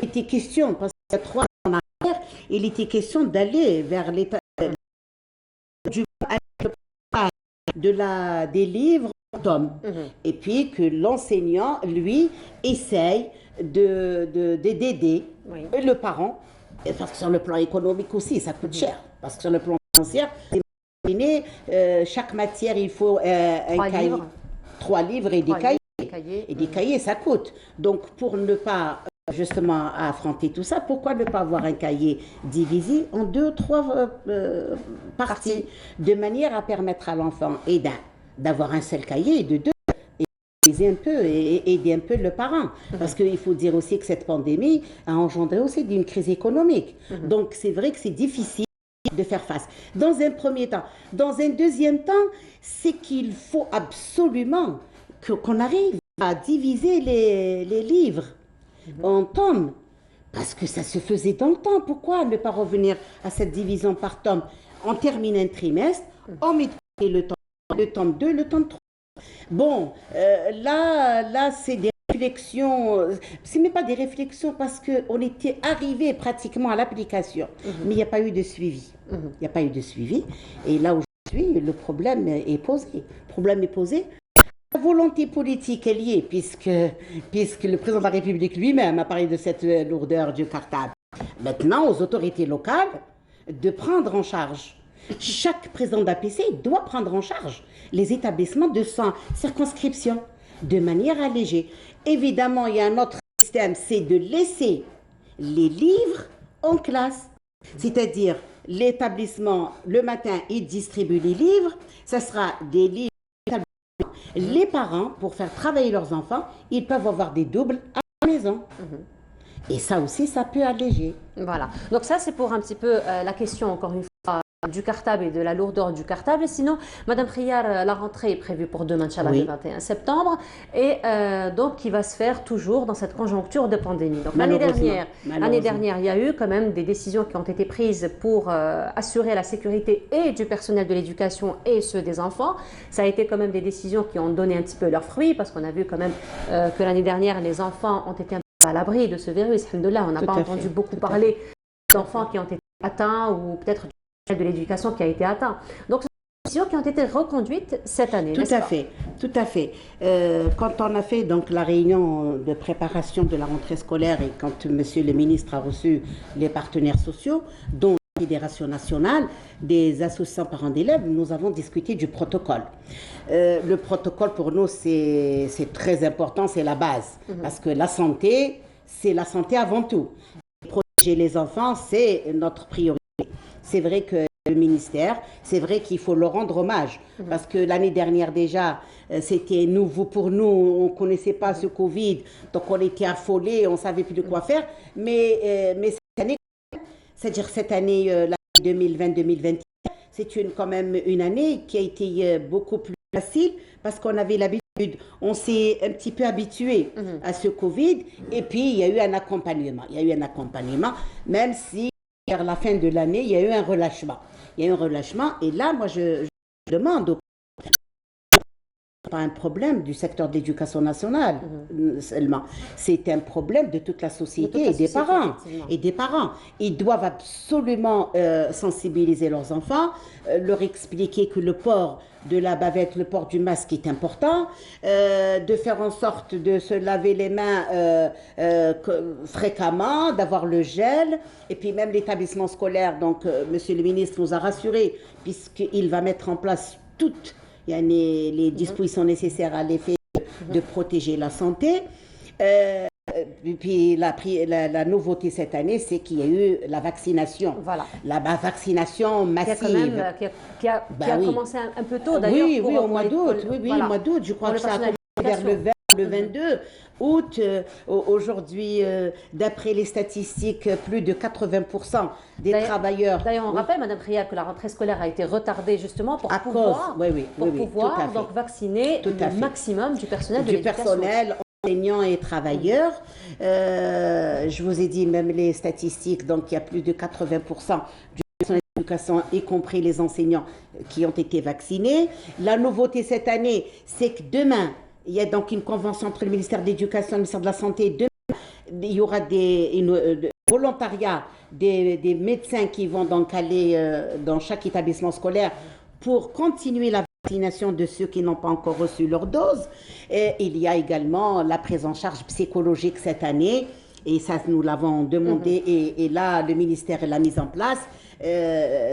il était question, parce qu'il y a 3 ans en arrière, il était question d'aller vers l'état des livres en tomes. Et puis que l'enseignant, lui, essaye d'aider le parent, parce que sur le plan économique aussi, ça coûte cher. Parce que sur le plan financier, chaque matière, il faut un cahier, 3 livres et des cahiers. Et des cahiers, ça coûte. Donc, pour ne pas justement à affronter tout ça, pourquoi ne pas avoir un cahier divisé en 2, 3 parties, de manière à permettre à l'enfant d'avoir un seul cahier et de deux, aider un peu le parent. Parce qu'il faut dire aussi que cette pandémie a engendré aussi une crise économique. Donc c'est vrai que c'est difficile de faire face. Dans un premier temps. Dans un deuxième temps, c'est qu'il faut absolument qu'on arrive à diviser les livres en tomes. Parce que ça se faisait dans le temps. Pourquoi ne pas revenir à cette division par tome? On termine un trimestre, on met le tome 2, le tome 3. Bon, là c'est des réflexions, ce n'est pas des réflexions parce qu'on était arrivé pratiquement à l'application, mais il n'y a pas eu de suivi. Il n'y a pas eu de suivi. Et là aujourd'hui, le problème est posé. Le problème est posé. La volonté politique est liée, puisque le président de la République lui-même a parlé de cette lourdeur du cartable. Maintenant, aux autorités locales de prendre en charge. Chaque président d'APC doit prendre en charge les établissements de sa circonscription de manière allégée. Évidemment, il y a un autre système, c'est de laisser les livres en classe. C'est-à-dire, l'établissement, le matin, il distribue les livres. Ça sera des livres. Les parents, pour faire travailler leurs enfants, ils peuvent avoir des doubles à la maison. Et ça aussi, ça peut alléger. Voilà. Donc ça, c'est pour un petit peu la question, encore une fois, du cartable et de la lourdeur du cartable. Sinon, Madame Khiyar, la rentrée est prévue pour demain, Inch'Allah, le 21 septembre, et donc qui va se faire toujours dans cette conjoncture de pandémie. Donc l'année dernière, il y a eu quand même des décisions qui ont été prises pour assurer la sécurité et du personnel de l'éducation et ceux des enfants. Ça a été quand même des décisions qui ont donné un petit peu leurs fruits, parce qu'on a vu quand même que l'année dernière, les enfants ont été un peu à l'abri de ce virus. Alhamdoulilah, on n'a pas entendu beaucoup parler d'enfants qui ont été atteints ou peut-être de l'éducation qui a été atteint. Donc, ce sont des décisions qui ont été reconduites cette année. Tout à fait. Quand on a fait donc la réunion de préparation de la rentrée scolaire et quand Monsieur le ministre a reçu les partenaires sociaux, dont la Fédération nationale des associations parents d'élèves, nous avons discuté du protocole. Le protocole pour nous, c'est très important, c'est la base. Parce que la santé, c'est la santé avant tout. Protéger les enfants, c'est notre priorité. C'est vrai que le ministère, c'est vrai qu'il faut leur rendre hommage, parce que l'année dernière déjà, c'était nouveau pour nous, on ne connaissait pas ce Covid, donc on était affolés, on ne savait plus de quoi faire, mais cette année, c'est-à-dire cette année, l'année 2020-2021, c'est quand même une année qui a été beaucoup plus facile, parce qu'on avait l'habitude, on s'est un petit peu habitué à ce Covid, et puis il y a eu un accompagnement, même si vers la fin de l'année, il y a eu un relâchement. Et là, moi, je demande pas un problème du secteur de l'éducation nationale seulement. C'est un problème de toute la société et des parents. Ils doivent absolument sensibiliser leurs enfants, leur expliquer que le port de la bavette, le port du masque est important, de faire en sorte de se laver les mains fréquemment, d'avoir le gel, et puis même l'établissement scolaire, donc Monsieur le ministre nous a rassurés, puisqu'il va mettre en place toutes les dispositions nécessaires à l'effet de protéger la santé. Et puis la nouveauté cette année, c'est qu'il y a eu la vaccination. Voilà. La vaccination massive. Qui a commencé un peu tôt d'ailleurs. Oui, au mois d'août. Au mois d'août, je crois que ça a commencé vers le 20, le 22 août. Aujourd'hui, d'après les statistiques, plus de 80% des travailleurs. D'ailleurs, on rappelle, Madame Khiyar, que la rentrée scolaire a été retardée justement pour pouvoir donc vacciner le maximum du personnel de l'éducation. Enseignants et travailleurs. Je vous ai dit même les statistiques, donc il y a plus de 80% du personnel d'éducation, y compris les enseignants, qui ont été vaccinés. La nouveauté cette année, c'est que demain, il y a donc une convention entre le ministère de l'Éducation et le ministère de la Santé. Demain, il y aura des volontariats des médecins qui vont donc aller dans chaque établissement scolaire pour continuer la vaccination de ceux qui n'ont pas encore reçu leur dose. Et il y a également la prise en charge psychologique cette année, et ça nous l'avons demandé, et là le ministère l'a mise en place,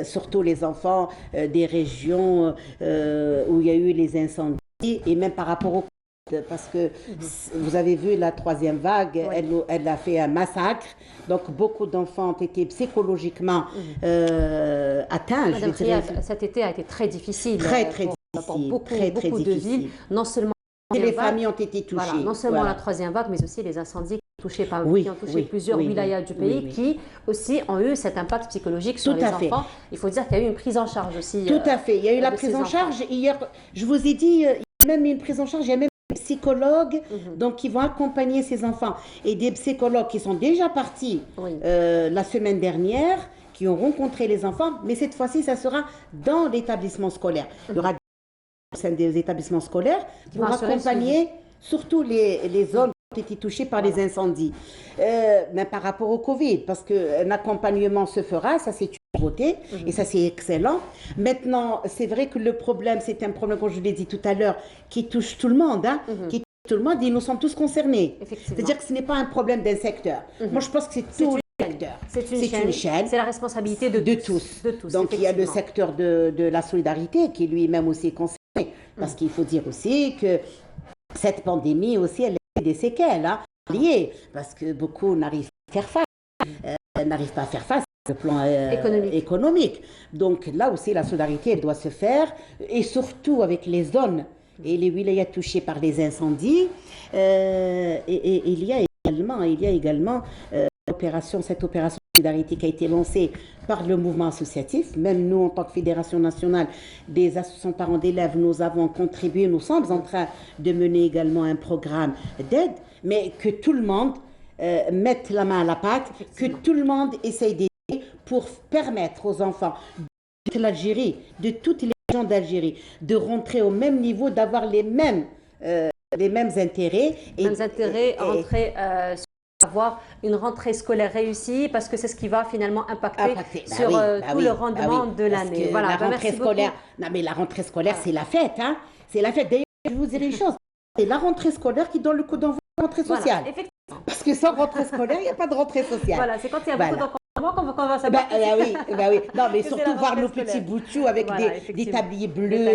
surtout les enfants des régions où il y a eu les incendies, et même par rapport aux parce que vous avez vu la troisième vague, elle a fait un massacre. Donc beaucoup d'enfants ont été psychologiquement atteints. Madame Kriaf, cet été a été très difficile. Très difficile. Pour beaucoup de villes. Non seulement les familles ont été touchées. Voilà, non seulement la troisième vague, mais aussi les incendies qui ont touché plusieurs wilayas du pays qui aussi ont eu cet impact psychologique sur les enfants. Il faut dire qu'il y a eu une prise en charge aussi. Tout à fait. Il y a eu la prise en charge. Hier, je vous ai dit, il y a même une prise en charge, il y a même des psychologues donc, qui vont accompagner ces enfants. Et des psychologues qui sont déjà partis la semaine dernière, qui ont rencontré les enfants, mais cette fois-ci, ça sera dans l'établissement scolaire. Il y aura au sein des établissements scolaires pour accompagner surtout les zones qui ont été touchées par les incendies. Mais par rapport au Covid, parce qu'un accompagnement se fera, ça c'est une nouveauté et ça c'est excellent. Maintenant, c'est vrai que le problème, c'est un problème, comme je l'ai dit tout à l'heure, qui touche tout le monde, qui touche tout le monde et nous sommes tous concernés. C'est-à-dire que ce n'est pas un problème d'un secteur. Moi, je pense que c'est tout. C'est une chaîne. C'est la responsabilité de tous. Donc, il y a le secteur de la solidarité qui lui-même aussi est concerné. Parce qu'il faut dire aussi que cette pandémie aussi, elle a des séquelles liées. Parce que beaucoup n'arrivent pas à faire face au plan économique. Donc, là aussi, la solidarité, elle doit se faire. Et surtout avec les zones et les wilayas touchés par les incendies. Et il y a également cette opération solidarité qui a été lancée par le mouvement associatif. Même nous, en tant que Fédération nationale des associations parents d'élèves, nous avons contribué, nous sommes en train de mener également un programme d'aide, mais que tout le monde mette la main à la pâte, que tout le monde essaye d'aider pour permettre aux enfants de l'Algérie, de toutes les régions d'Algérie, de rentrer au même niveau, d'avoir les mêmes intérêts. Avoir une rentrée scolaire réussie parce que c'est ce qui va finalement impacter sur tout le rendement de l'année. Voilà, la rentrée scolaire, mais la rentrée scolaire, c'est la fête. C'est la fête. D'ailleurs, je vous dire une chose, c'est la rentrée scolaire qui donne le coup d'envoi de la rentrée sociale. Parce que sans rentrée scolaire, il n'y a pas de rentrée sociale. Voilà, c'est quand il y a beaucoup d'encouragement qu'on va savoir. Oui. Non, mais surtout voir nos petits bouts avec des tabliers bleus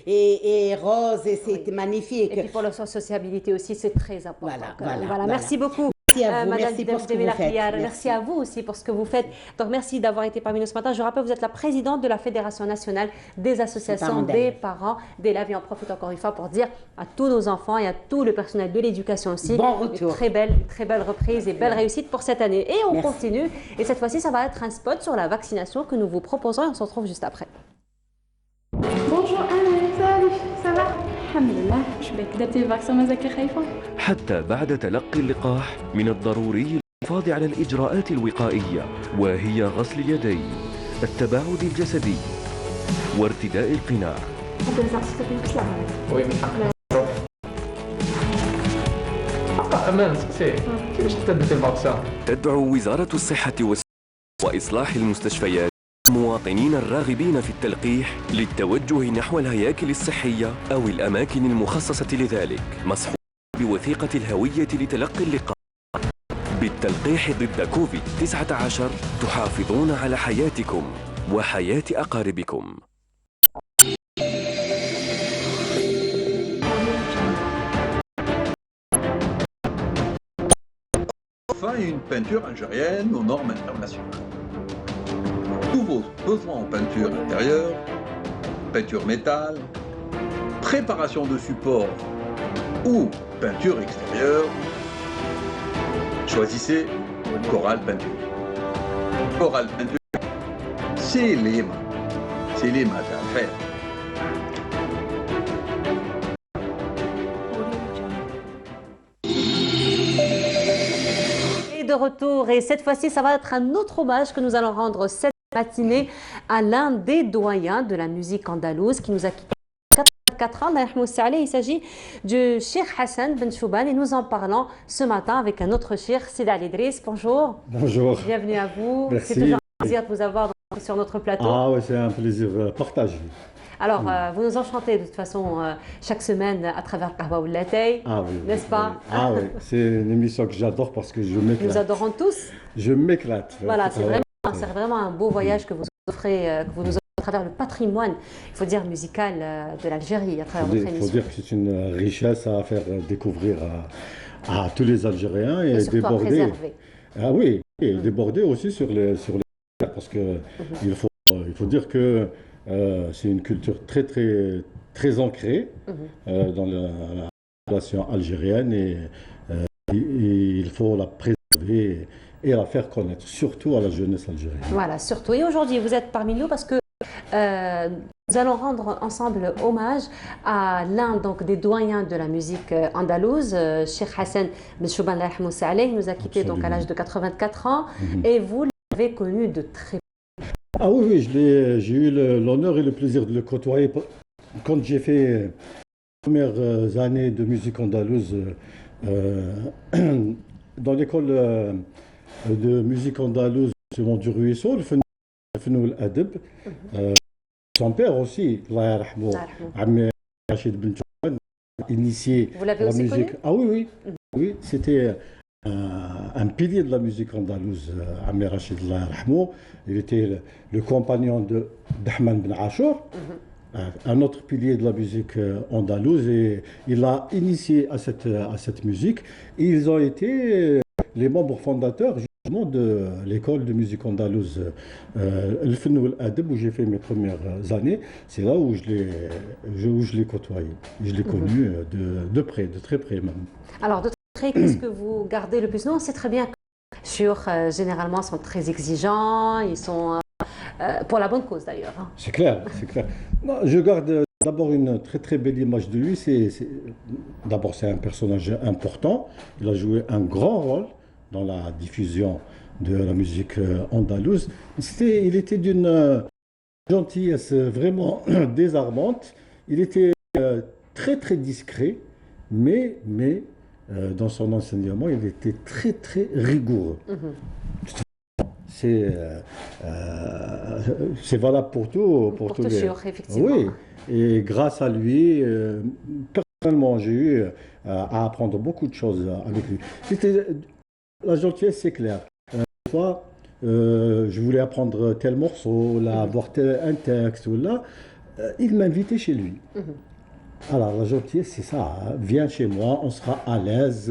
et roses, et c'est magnifique. Et puis pour la sociabilité aussi, c'est très important. Voilà. Merci beaucoup. Merci à vous, merci pour ce que vous faites. Merci à vous aussi pour ce que vous faites. Donc merci d'avoir été parmi nous ce matin. Je rappelle, vous êtes la présidente de la Fédération nationale des associations des parents d'élèves. Et on profite encore une fois pour dire à tous nos enfants et à tout le personnel de l'éducation aussi, bon retour. Une très belle reprise et belle réussite pour cette année. Et on continue. Et cette fois-ci, ça va être un spot sur la vaccination que nous vous proposons et on se retrouve juste après. Bonjour Anne, salut, ça va? الحمد لله. شبيك درتي الفاكسين مازالكي خايفة؟ حتى بعد تلقي اللقاح من الضروري الحفاظ على الإجراءات الوقائية وهي غسل اليدين، التباعد الجسدي، وارتداء القناع. تدعو وزارة الصحة وإصلاح المستشفيات المواطنين الراغبين في التلقيح للتوجه نحو الهياكل الصحية أو الأماكن المخصصة لذلك، مصحوب بوثيقة الهوية لتلقي اللقاح. بالتلقيح ضد كوفيد-19 تحافظون على حياتكم وحياة أقاربكم. Enfin, une peinture algérienne aux normes internationales. Tous vos besoins en peinture intérieure, peinture métal, préparation de support ou peinture extérieure, choisissez Coral Peinture. Coral Peinture, c'est les maths à faire. Et de retour, et cette fois-ci, ça va être un autre hommage que nous allons rendre cette matinée à l'un des doyens de la musique andalouse qui nous a quitté à 84 ans. Il s'agit du Cheikh Hassan Ben Chouban et nous en parlons ce matin avec un autre Cheikh, Sidi Ali Idriss. Bonjour. Bonjour. Bienvenue à vous. Merci. C'est toujours un plaisir de vous avoir sur notre plateau. Ah oui, c'est un plaisir partagé. Alors, vous nous enchantez de toute façon chaque semaine à travers Kahwa ou Latay, n'est-ce pas? Ah oui, c'est une émission que j'adore parce que je m'éclate. Nous adorons tous. Je m'éclate. Voilà, c'est vraiment un beau voyage que vous offrez travers le patrimoine, il faut dire, musical de l'Algérie, à travers votre émission. Il faut dire que c'est une richesse à faire découvrir à tous les Algériens et déborder. Ah oui, et déborder aussi sur les parce que il faut dire que c'est une culture très ancrée dans la population algérienne et il faut la préserver et la faire connaître, surtout à la jeunesse algérienne. Voilà, surtout. Et aujourd'hui, vous êtes parmi nous parce que nous allons rendre ensemble hommage à l'un des doyens de la musique andalouse, Cheikh Hassan Ben Chouban, il nous a quittés donc à l'âge de 84 ans et vous l'avez connu de très près. Ah oui, j'ai eu l'honneur et le plaisir de le côtoyer quand j'ai fait les premières années de musique andalouse dans l'école de musique andalouse du Ruisseau, le Fenoul Adib. Son père aussi, Allah yarhamou, Ammi Rachid Ben Chouban, initié la musique. Ah oui, oui, c'était un pilier de la musique andalouse, Ammi Rachid, Allah yarhamou. Il était le compagnon d'Ahmed Ben Achour, un autre pilier de la musique andalouse, et il l'a initié à cette musique. Et ils ont été les membres fondateurs justement de l'école de musique andalouse, le Fenoul Adib, où j'ai fait mes premières années. C'est là où je l'ai côtoyé. Je l'ai connu de près, de très près même. Alors, de très près, qu'est-ce que vous gardez le plus? Non, c'est très bien que généralement, sont très exigeants, ils sont pour la bonne cause d'ailleurs. C'est clair, c'est clair. Non, je garde d'abord une très belle image de lui. D'abord, c'est un personnage important. Il a joué un grand rôle dans la diffusion de la musique andalouse. Il était d'une gentillesse vraiment désarmante. Il était très discret, mais dans son enseignement, il était très rigoureux. C'est valable pour tout. Pour tout sûr, effectivement. Oui, et grâce à lui, personnellement, j'ai eu à apprendre beaucoup de choses avec lui. La gentillesse, c'est clair. Une fois, je voulais apprendre tel morceau, avoir un texte, ou là, il m'invitait chez lui. Alors, la gentillesse, c'est ça. Viens chez moi, on sera à l'aise.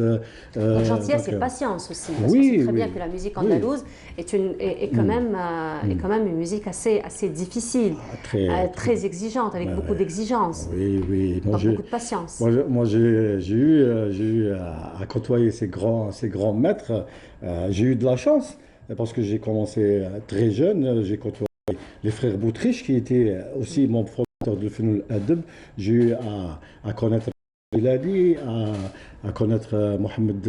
La gentillesse, c'est patience aussi. Parce qu'on sait très bien que la musique andalouse est quand même une musique assez difficile, très exigeante, avec beaucoup d'exigences. Oui. Donc, beaucoup de patience. Moi j'ai eu à côtoyer ces grands maîtres. J'ai eu de la chance, parce que j'ai commencé très jeune. J'ai côtoyé les frères Boutriche, qui étaient aussi mon professeur de Fenoul Adib. J'ai eu à connaître Bilali, à connaître Mohamed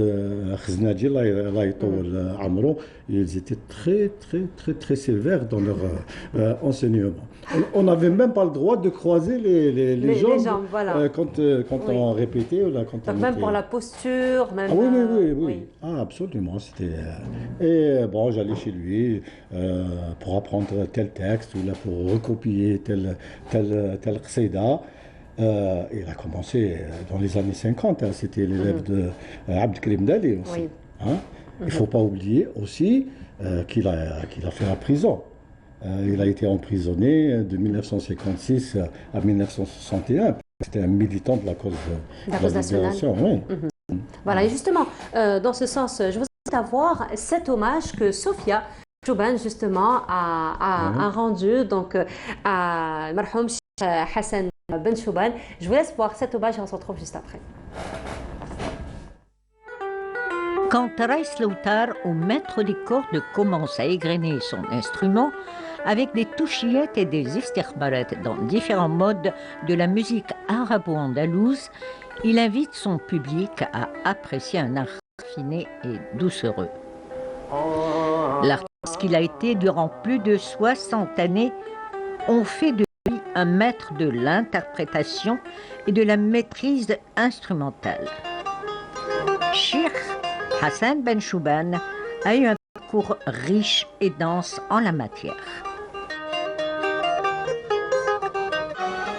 Khaznadji, Allah yطول عمره. Ils étaient très sévères dans leur enseignement. On n'avait même pas le droit de croiser les jambes voilà. quand on répétait. Donc même pour la posture, même... Ah oui. Ah, absolument. Et bon, j'allais chez lui pour apprendre tel texte, ou là pour recopier tel qsida. Il a commencé dans les années 50, c'était l'élève de Abdelkrim Dali aussi. Oui. Il ne faut pas oublier aussi qu'il a fait la prison. Il a été emprisonné de 1956 à 1961. C'était un militant de la cause nationale. Oui. Voilà, et justement, dans ce sens, je vous invite à voir cet hommage que Sophia Chouban, justement, a rendu donc, à Marhoum Hassan Ben Chouban. Je vous laisse voir cet hommage et on se retrouve juste après. Quand Raïs Loutar, au maître des cordes, commence à égrener son instrument avec des touchillettes et des istirbarettes dans différents modes de la musique arabo-andalouse, il invite son public à apprécier un art raffiné et doucereux. L'artiste qu'il a été durant plus de 60 années ont fait de lui un maître de l'interprétation et de la maîtrise instrumentale. Cheikh Hassan Ben Chouban a eu un parcours riche et dense en la matière.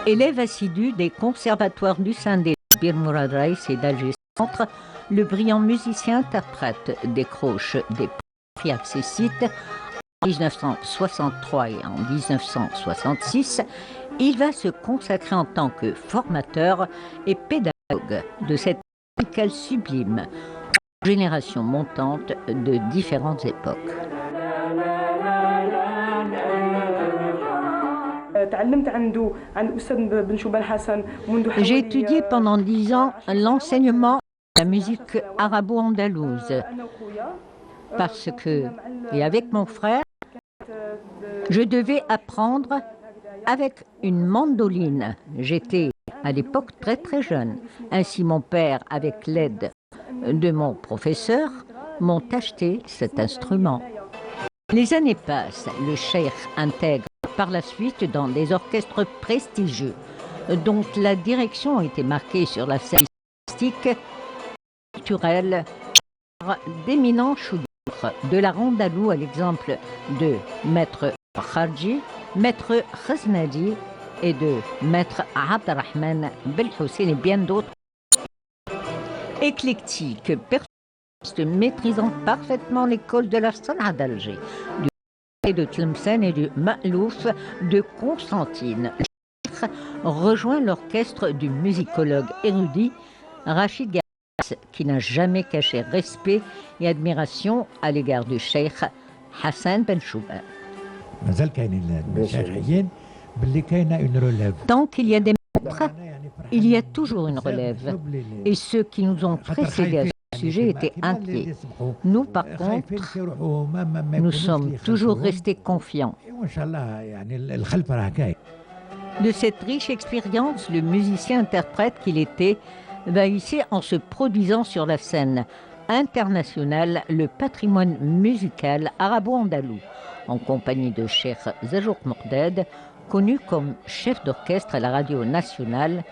Élève assidu des conservatoires du Sindé, Bir Mourad Raïs et d'Alger Centre, le brillant musicien-interprète décroche des prix accessites En 1963 et en 1966, il va se consacrer en tant que formateur et pédagogue de cette musicale sublime, génération montante de différentes époques. J'ai étudié pendant 10 ans l'enseignement de la musique arabo-andalouse parce que, et avec mon frère, je devais apprendre avec une mandoline. J'étais à l'époque très jeune. Ainsi mon père, avec l'aide de mon professeur, m'ont acheté cet instrument. Les années passent, le cheikh intègre par la suite dans des orchestres prestigieux, dont la direction a été marquée sur la scène artistique culturelle par d'éminents chouïrs, de la rondalou à l'exemple de Maître Kharji, Maître Khaznadi et de Maître Abdelrahman Belhoussein et bien d'autres. Éclectique, maîtrisant parfaitement l'école de la Sanaa d'Alger, de Tlemcen et du Ma'louf de Constantine. Le cheikh rejoint l'orchestre du musicologue érudit Rachid Gass, qui n'a jamais caché respect et admiration à l'égard du cheikh Hassan Ben Chouban. Tant qu'il y a des maîtres, il y a toujours une relève. Et ceux qui nous ont précédés à ce sujet étaient inquiets. Nous, par contre, nous sommes toujours restés confiants. De cette riche expérience, le musicien-interprète qu'il était va hisser en se produisant sur la scène internationale le patrimoine musical arabo-andalou, en compagnie de Cheikh Zajouk Morded, connu comme chef d'orchestre à la radio nationale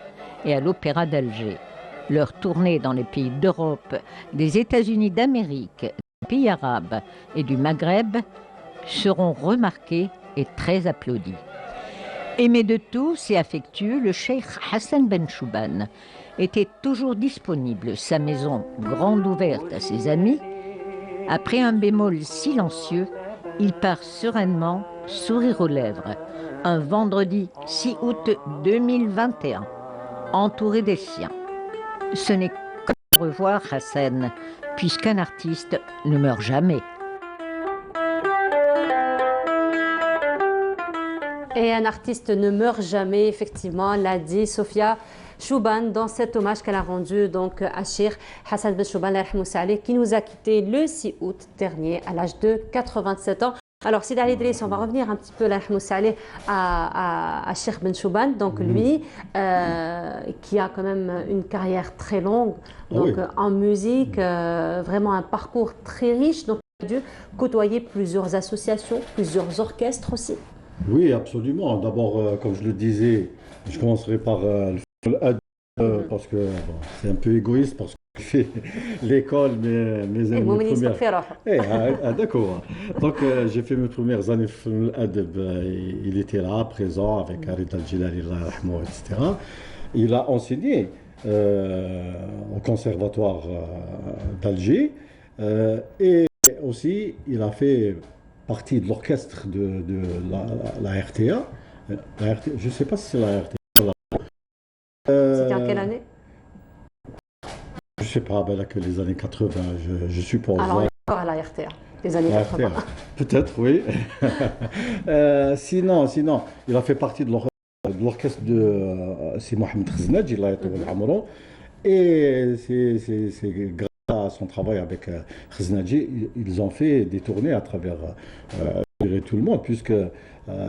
et à l'Opéra d'Alger. Leurs tournées dans les pays d'Europe, des États-Unis d'Amérique, des pays arabes et du Maghreb seront remarquées et très applaudies. Aimé de tous et affectueux, le cheikh Hassan Ben Chouban était toujours disponible, sa maison grande ouverte à ses amis. Après un bémol silencieux, il part sereinement, sourire aux lèvres, un vendredi 6 août 2021, entouré des siens. Ce n'est qu'au revoir Hassan, puisqu'un artiste ne meurt jamais. Et un artiste ne meurt jamais, effectivement, l'a dit Sophia Chouban dans cet hommage qu'elle a rendu donc à Cheikh Hassan Ben Chouban, qui nous a quittés le 6 août dernier à l'âge de 87 ans. Alors, Sidi Ali Idriss, on va revenir un petit peu à Cheikh Ben Chouban, donc lui, qui a quand même une carrière très longue donc, en musique, vraiment un parcours très riche, donc il a dû côtoyer plusieurs associations, plusieurs orchestres aussi. Oui, absolument. D'abord, comme je le disais, je commencerai par le parce que bon, c'est un peu égoïste, parce que j'ai fait l'école, mes années premières. D'accord. Donc, j'ai fait mes premières années Adab. Il était là, présent, avec Harid Al-Jilali, etc. Il a enseigné au conservatoire d'Alger et aussi il a fait partie de l'orchestre de la RTA. Je ne sais pas si c'est la RTA. C'était en quelle année? Je ne sais pas, que les années 80, je suppose. Alors, on est encore à la RTA, les années 80. Peut-être, oui. Sinon, il a fait partie de l'orchestre de Si Mohamed Khaznadji, et c'est grâce à son travail avec Khaznadji, ils ont fait des tournées à travers tout le monde, puisque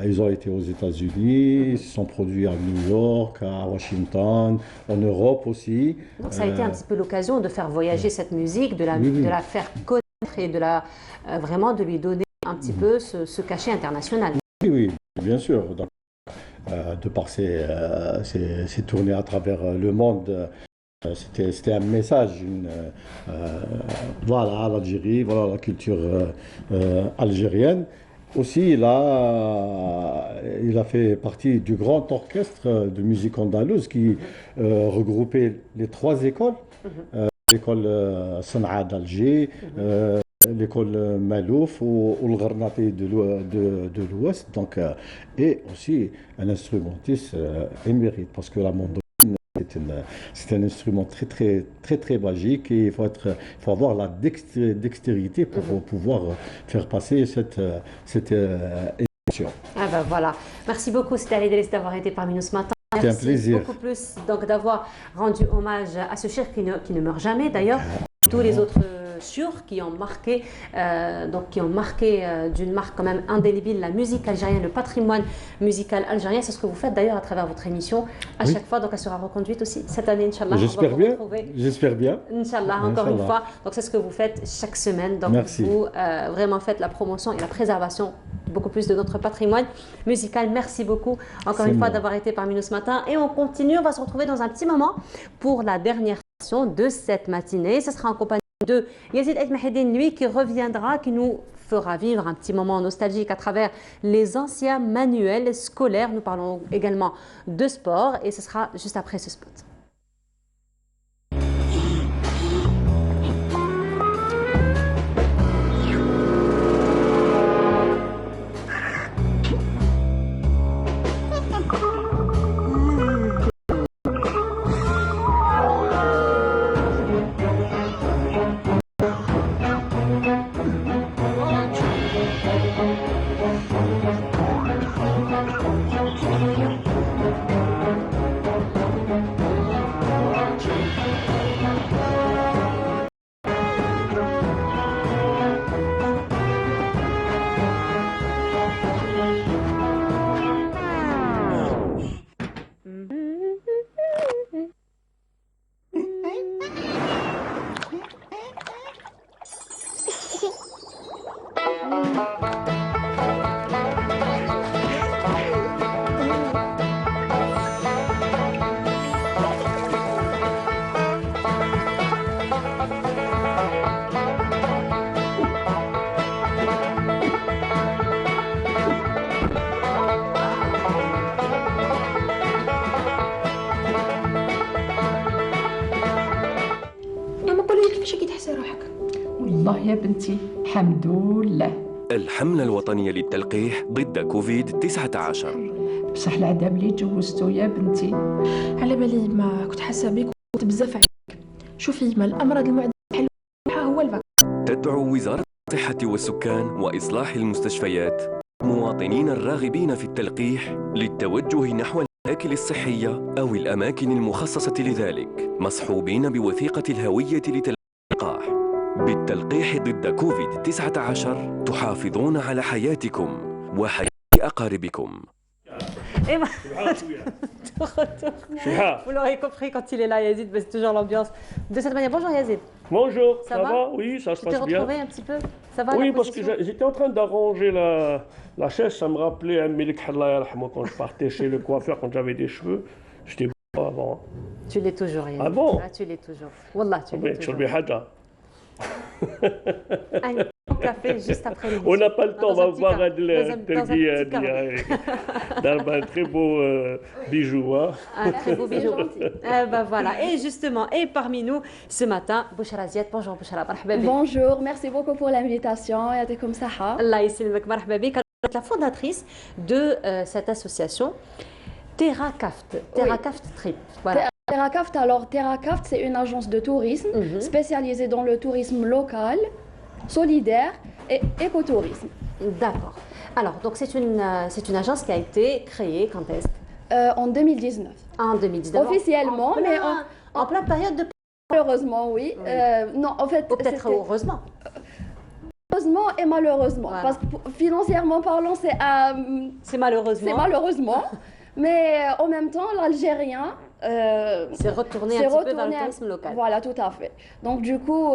ils ont été aux États-Unis, ils se sont produits à New York, à Washington, en Europe aussi. Donc ça a été un petit peu l'occasion de faire voyager cette musique, de la faire connaître et vraiment de lui donner un petit peu ce cachet international. Oui, bien sûr. Donc, de par ces tournées à travers le monde, c'était un message, voilà l'Algérie, voilà la culture algérienne. Aussi, il a fait partie du grand orchestre de musique andalouse qui regroupait les 3 écoles, l'école Sanaa d'Alger, l'école Malouf ou le Garnaté de l'Ouest, donc, et aussi un instrumentiste émérite, parce que la mandoline, c'est un instrument très magique et il faut avoir la dextérité pour pouvoir faire passer cette émission. Ah ben voilà. Merci beaucoup, Sitali Delis, d'avoir été parmi nous ce matin. C'était un plaisir. Beaucoup plus d'avoir rendu hommage à ce shir qui ne meurt jamais d'ailleurs. Tous les autres shurs qui ont marqué, d'une marque quand même indélébile la musique algérienne, le patrimoine musical algérien. C'est ce que vous faites d'ailleurs à travers votre émission à chaque fois. Donc elle sera reconduite aussi cette année, Inch'Allah. J'espère bien. J'espère bien. Inch'Allah, encore une fois. Donc c'est ce que vous faites chaque semaine. Donc merci. Vous vraiment faites la promotion et la préservation beaucoup plus de notre patrimoine musical. Merci beaucoup encore une fois d'avoir été parmi nous ce matin. Et on continue, on va se retrouver dans un petit moment pour la dernière session de cette matinée. Ce sera en compagnie de Yazid El Mahedine, lui, qui reviendra, qui nous fera vivre un petit moment nostalgique à travers les anciens manuels scolaires. Nous parlons également de sport et ce sera juste après ce spot. والله يا بنتي الحمد لله. الحملة الوطنية للتلقيح ضد كوفيد-19. بصح العذاب اللي تجوزتو يا بنتي على بالي ما كنت حاسه بك وكنت بزاف عليك. شوفي ما الامراض المعديه هو الفاكسين. تدعو وزارة الصحة والسكان وإصلاح المستشفيات مواطنين الراغبين في التلقيح للتوجه نحو الأماكن الصحية أو الأماكن المخصصة لذلك مصحوبين بوثيقة الهوية للقاح. بالتلقيح ضد كوفيد-19 تحافظون على حياتكم وحياة أقاربكم. Vous l'aurez compris quand il est là, Yazid, mais c'est toujours l'ambiance de cette manière. Bonjour Yazid. Bonjour, ça va? Oui, ça se passe bien. Tu t'es retrouvé un petit peu? Ça va? Oui, parce que j'étais en train d'arranger la chaise, ça me rappelait un Melik Allah yarhamou quand je partais chez le coiffeur quand j'avais des cheveux. J'étais beau avant. Tu l'es toujours, Yazid. Ah bon? Ah, tu l'es toujours. Wallah, tu l'es toujours. Un café juste après l'émission. On n'a pas le temps, on va voir un très beau bijou. Hein. Un très beau bijou. Ben voilà. Et justement, et parmi nous ce matin, Bouchra Ziad. Bonjour Bouchra, marhaba bik. Bonjour, merci beaucoup pour l'invitation. Yadekoum saha. Allah yisselmek, marhaba bik. La fondatrice de cette association TerraCaft. TerraCaft Trip. Voilà. TerraCaft, alors TerraCaft, c'est une agence de tourisme spécialisée dans le tourisme local, solidaire et écotourisme. D'accord. Alors, donc c'est une agence qui a été créée quand est-ce? En 2019. En 2019. Officiellement, mais en pleine période de... Malheureusement, oui. Non, en fait... Ou peut-être heureusement. Heureusement et malheureusement. Voilà. Parce que financièrement parlant, c'est... c'est malheureusement. C'est malheureusement. Mais en même temps, l'Algérien... c'est retourné un petit peu vers le tourisme local. Voilà, tout à fait. Donc du coup,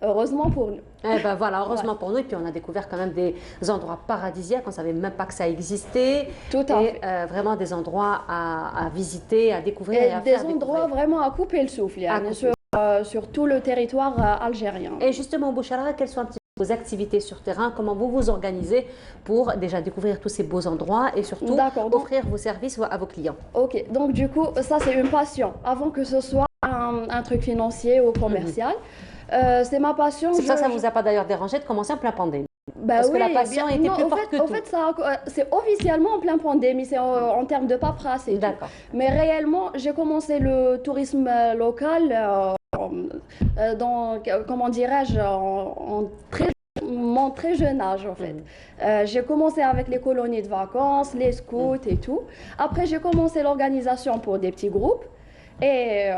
heureusement pour nous. Eh ben voilà, heureusement pour nous. Et puis on a découvert quand même des endroits paradisiaques. On ne savait même pas que ça existait. Tout à fait. Vraiment des endroits à visiter, à découvrir. Et à des endroits vraiment à couper le souffle, sur tout le territoire algérien. Et justement, Bouchra, quelles sont un petit vos activités sur terrain, comment vous vous organisez pour déjà découvrir tous ces beaux endroits et surtout offrir vos services à vos clients. Ok, donc du coup, ça c'est une passion. Avant que ce soit un truc financier ou commercial, C'est ma passion. C'est pour ça que ça ne vous a pas d'ailleurs dérangé de commencer en plein pandémie. Bah Parce oui, que la passion était plus forte que tout. En fait, c'est officiellement en plein pandémie, c'est en termes de paperasse et tout. Mais réellement, j'ai commencé le tourisme local comment dirais-je, mon très jeune âge en fait. J'ai commencé avec les colonies de vacances, les scouts et tout. Après, j'ai commencé l'organisation pour des petits groupes et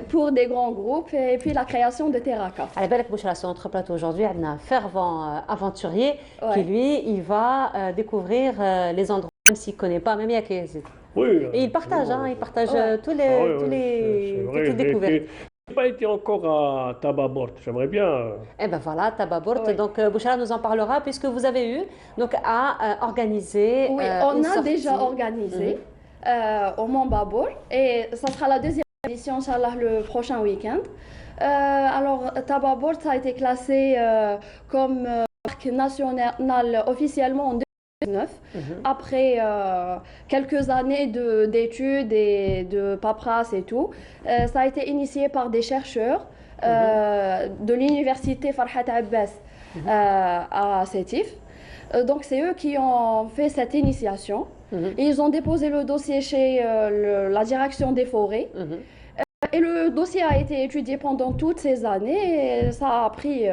pour des grands groupes et puis la création de Terraka. À la belle Bouchra, sur notre plateau aujourd'hui, on a un fervent aventurier qui lui, il va découvrir les endroits même s'il ne connaît pas, même Yakézid. Oui. Et il partage, il partage toutes les découvertes. Je n'ai pas été encore à Tababort, j'aimerais bien. Eh bien voilà, Tababort. Donc Bouchra nous en parlera puisque vous avez eu donc, à organiser. Oui, on a déjà organisé au Mont Babour et ça sera la deuxième édition, Inch'Allah, le prochain week-end. Alors, Tababort a été classé comme parc national officiellement en 2019, après quelques années d'études et de paperasse et tout. Ça a été initié par des chercheurs de l'université Farhat Abbas à Sétif. Donc, c'est eux qui ont fait cette initiation. Et ils ont déposé le dossier chez la direction des forêts. Et le dossier a été étudié pendant toutes ces années et ça a pris...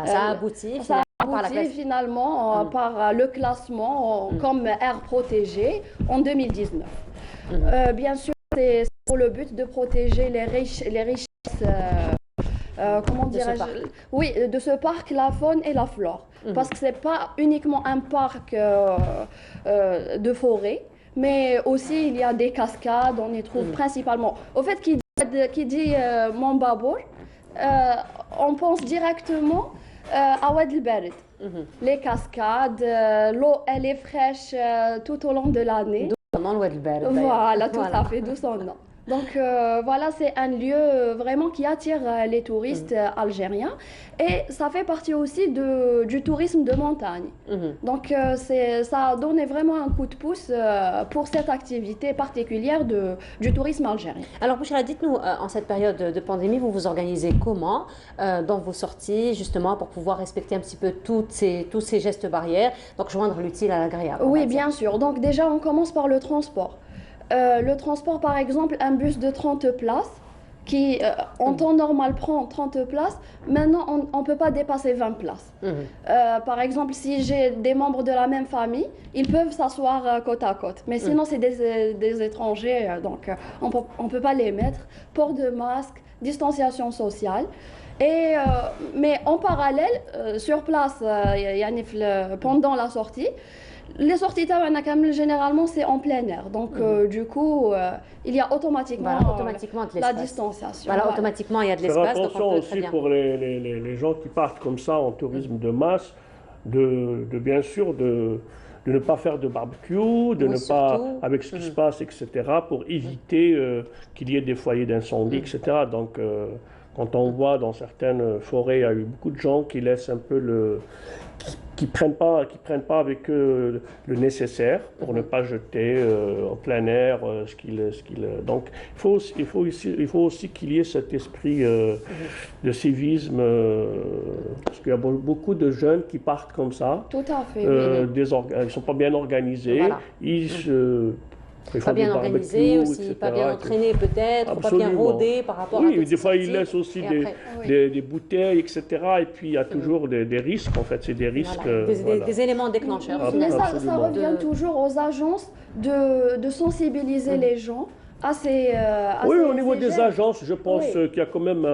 ça a abouti finalement par le classement comme aire protégée en 2019. Bien sûr, c'est pour le but de protéger les richesses comment dirais-je, oui, de ce parc, la faune et la flore. Parce que ce n'est pas uniquement un parc de forêt, mais aussi il y a des cascades, on y trouve principalement. Au fait, qui dit Mont Babour, on pense directement à Wad el-Barid. Les cascades, l'eau elle est fraîche tout au long de l'année. D'où son nom, Wad el-Barid. Voilà, tout à fait, d'où son nom. Donc voilà, c'est un lieu vraiment qui attire les touristes algériens et ça fait partie aussi du tourisme de montagne. Donc ça a donné vraiment un coup de pouce pour cette activité particulière du tourisme algérien. Alors Bouchra, dites-nous, en cette période de pandémie, vous vous organisez comment dans vos sorties justement pour pouvoir respecter un petit peu tous ces gestes barrières, donc joindre l'utile à l'agréable? Oui, bien sûr. Donc déjà, on commence par le transport. Le transport, par exemple, un bus de 30 places qui, en temps normal, prend 30 places. Maintenant, on ne peut pas dépasser 20 places. Par exemple, si j'ai des membres de la même famille, ils peuvent s'asseoir côte à côte. Mais sinon, c'est des étrangers, donc on ne peut pas les mettre. Port de masque, distanciation sociale. Mais en parallèle, sur place, pendant la sortie, les sorties généralement c'est en plein air, donc du coup il y a automatiquement la distanciation. Voilà, automatiquement il y a de l'espace. Faire attention aussi pour les gens qui partent comme ça en tourisme de masse, bien sûr de ne pas faire de barbecue, de ne pas, avec ce qui se passe, etc., pour éviter qu'il y ait des foyers d'incendie, etc. Donc quand on voit dans certaines forêts, il y a eu beaucoup de gens qui laissent un peu qui prennent pas avec eux le nécessaire pour ne pas jeter en plein air ce qu'il. Donc il faut aussi qu'il y ait cet esprit de civisme parce qu'il y a beaucoup de jeunes qui partent comme ça. Tout à fait. Ils sont pas bien organisés. Voilà. Pas bien organisé aussi, pas bien entraîné peut-être, pas bien rodé par rapport à... Oui, des fois ils laissent aussi des bouteilles, etc. Et puis il y a toujours des risques, en fait, c'est des risques... Voilà. Des éléments déclencheurs. Mais ça revient toujours aux agences de sensibiliser les gens à ces... oui, au niveau des agences, je pense qu'il y a quand même...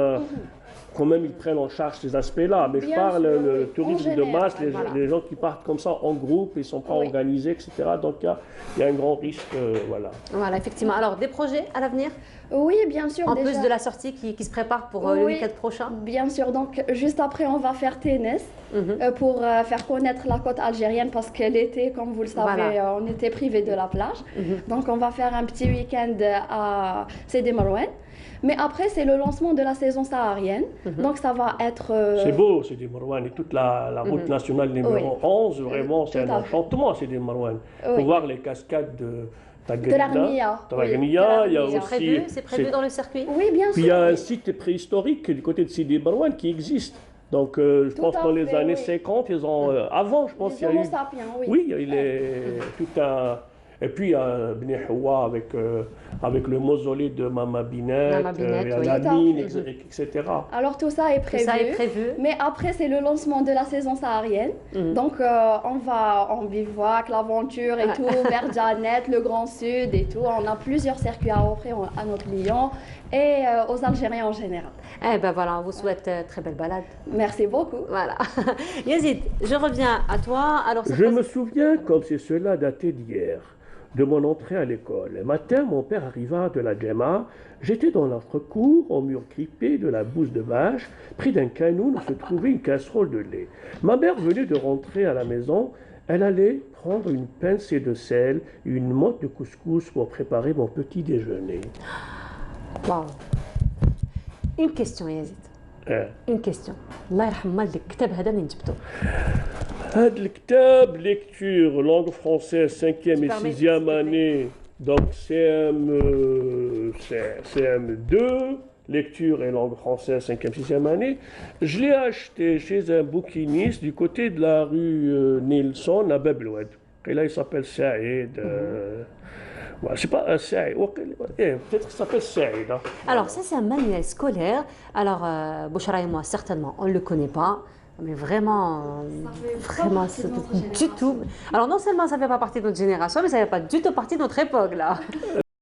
Quand même, ils prennent en charge ces aspects-là. Mais je parle le tourisme de masse, les gens qui partent comme ça en groupe, ils ne sont pas organisés, etc. Donc, il y a un grand risque, voilà. Voilà, effectivement. Alors, des projets à l'avenir? Oui, bien sûr. En plus de la sortie qui se prépare pour le week-end prochain? Bien sûr. Donc, juste après, on va faire Ténès pour faire connaître la côte algérienne parce que l'été, comme vous le savez, on était privés de la plage. Donc, on va faire un petit week-end à Sidi Marouane. Mais après, c'est le lancement de la saison saharienne. Donc, ça va être... C'est beau, Sidi Marouane. Et toute la route nationale numéro 11, vraiment, c'est un enchantement, Sidi Marouane. Pour voir les cascades Taragnia. Taragnia, il y a aussi... C'est prévu dans le circuit? Oui, bien sûr. Puis il y a un site préhistorique du côté de Sidi Barouane qui existe. Donc, je pense dans les années 50, ils ont... avant, je pense qu'il y a eu... Sapiens, oui. Oui, il est tout un... Et puis, il y a Bni Hawa avec le mausolée de Mama Binette, la mine, etc. Alors, tout ça est prévu. Mais après, c'est le lancement de la saison saharienne. Donc, on va en bivouac, l'aventure et tout, vers Janet, le Grand Sud et tout. On a plusieurs circuits à offrir à nos clients et aux Algériens en général. Eh ben voilà, on vous souhaite très belle balade. Merci beaucoup. Voilà. Yazid, je reviens à toi. Alors, je me souviens, comme si cela datait d'hier, de mon entrée à l'école. Un matin, mon père arriva de la Djemma. J'étais dans notre cour, au mur crippé de la bouse de vache. Près d'un canon, se trouvait une casserole de lait. Ma mère venait de rentrer à la maison. Elle allait prendre une pincée de sel et une motte de couscous pour préparer mon petit déjeuner. Wow. Une question, Yazid. Une question. Allah yarhamma الكتاب هذا منين جبتو؟ هذا الكتاب lecture langue française 5e et 6e année, donc CM2, lecture et langue française 5e, 6e année. Je l'ai acheté chez un bouquiniste du côté de la rue Nilsson à Bab el-Oued. Et là, il s'appelle Saïd. C'est pas un Saïd, peut-être qu'il s'appelle Saïd. Hein. Alors, ça, c'est un manuel scolaire. Alors, Bouchra et moi, certainement, on ne le connaît pas. Mais vraiment, du tout. Alors, non seulement ça ne fait pas partie de notre génération, mais ça ne fait pas du tout partie de notre époque, là.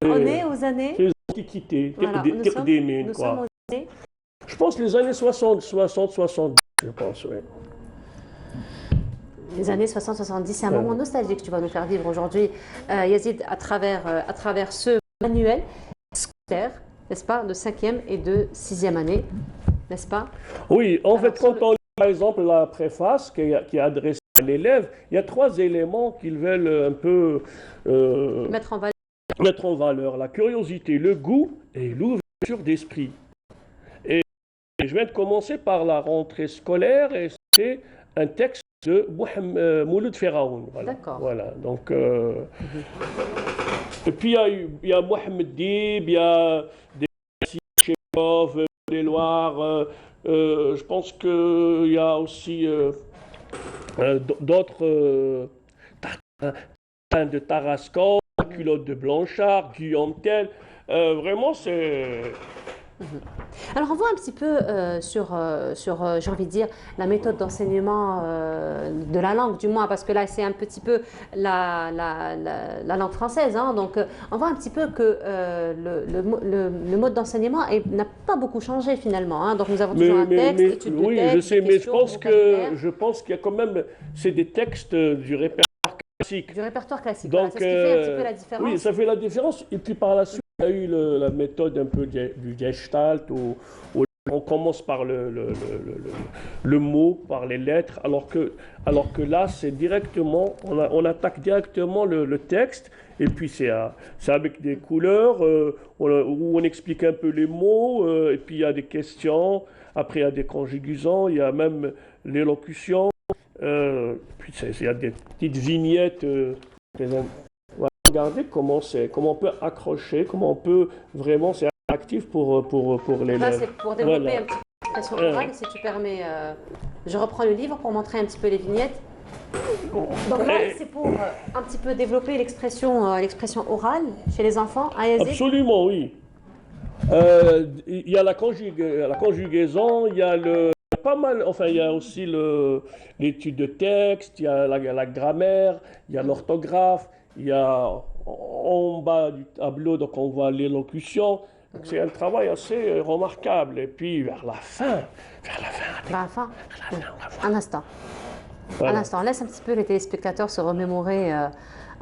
On est aux années... C'est l'Antiquité, voilà, nous sommes aux années... Je pense les années 60, 70, je pense, oui. Les années 60-70, c'est un moment nostalgique que tu vas nous faire vivre aujourd'hui, Yazid, à travers ce manuel scolaire, n'est-ce pas, de 5e et de 6e année, n'est-ce pas? Oui, en fait, quand on lit par exemple la préface qui est adressée à l'élève, il y a 3 éléments qu'ils veulent un peu mettre en valeur. La curiosité, le goût et l'ouverture d'esprit. Et je viens de commencer par la rentrée scolaire et c'est un texte de Mouloud Feraoun. Voilà. D'accord. Voilà. Donc, et puis il y a Mohamed Dib, il y a des Chekhov, les Loirs. Je pense qu'il y a aussi d'autres de Tarascon, Culotte de Blanchard, Guillaume Tell. Vraiment, c'est... Alors, on voit un petit peu sur j'ai envie de dire, la méthode d'enseignement de la langue, du moins, parce que là, c'est un petit peu la langue française. Hein, donc, on voit un petit peu que le mode d'enseignement n'a pas beaucoup changé, finalement. Hein, donc, nous avons toujours un texte, étude de oui, texte, je sais, mais je vocabulaire. pense qu'il y a quand même... C'est des textes du répertoire classique. Du répertoire classique, Donc, voilà, c'est ce qui fait un petit peu la différence. Oui, ça fait la différence. Et puis, par la suite, il y a eu la méthode un peu du Gestalt, où on commence par le mot, par les lettres, alors que là, c'est directement, on attaque directement le texte, et puis c'est avec des couleurs, où on explique un peu les mots, et puis il y a des questions, après il y a des conjugaisons, il y a même l'élocution, puis il y a des petites vignettes. Regardez comment on peut accrocher, comment on peut vraiment, c'est actif pour l'élève. Là, c'est pour développer un petit peu l'expression orale, si tu permets. Je reprends le livre pour montrer un petit peu les vignettes. Donc là, c'est pour un petit peu développer l'expression orale chez les enfants. Absolument, oui. Il y a la conjugaison, il y a pas mal, enfin il y a aussi l'étude de texte, il y a la grammaire, il y a l'orthographe. Il y a en bas du tableau, donc on voit l'élocution. C'est un travail assez remarquable. Et puis vers la fin. Un instant. Voilà. Un instant, laisse un petit peu les téléspectateurs se remémorer un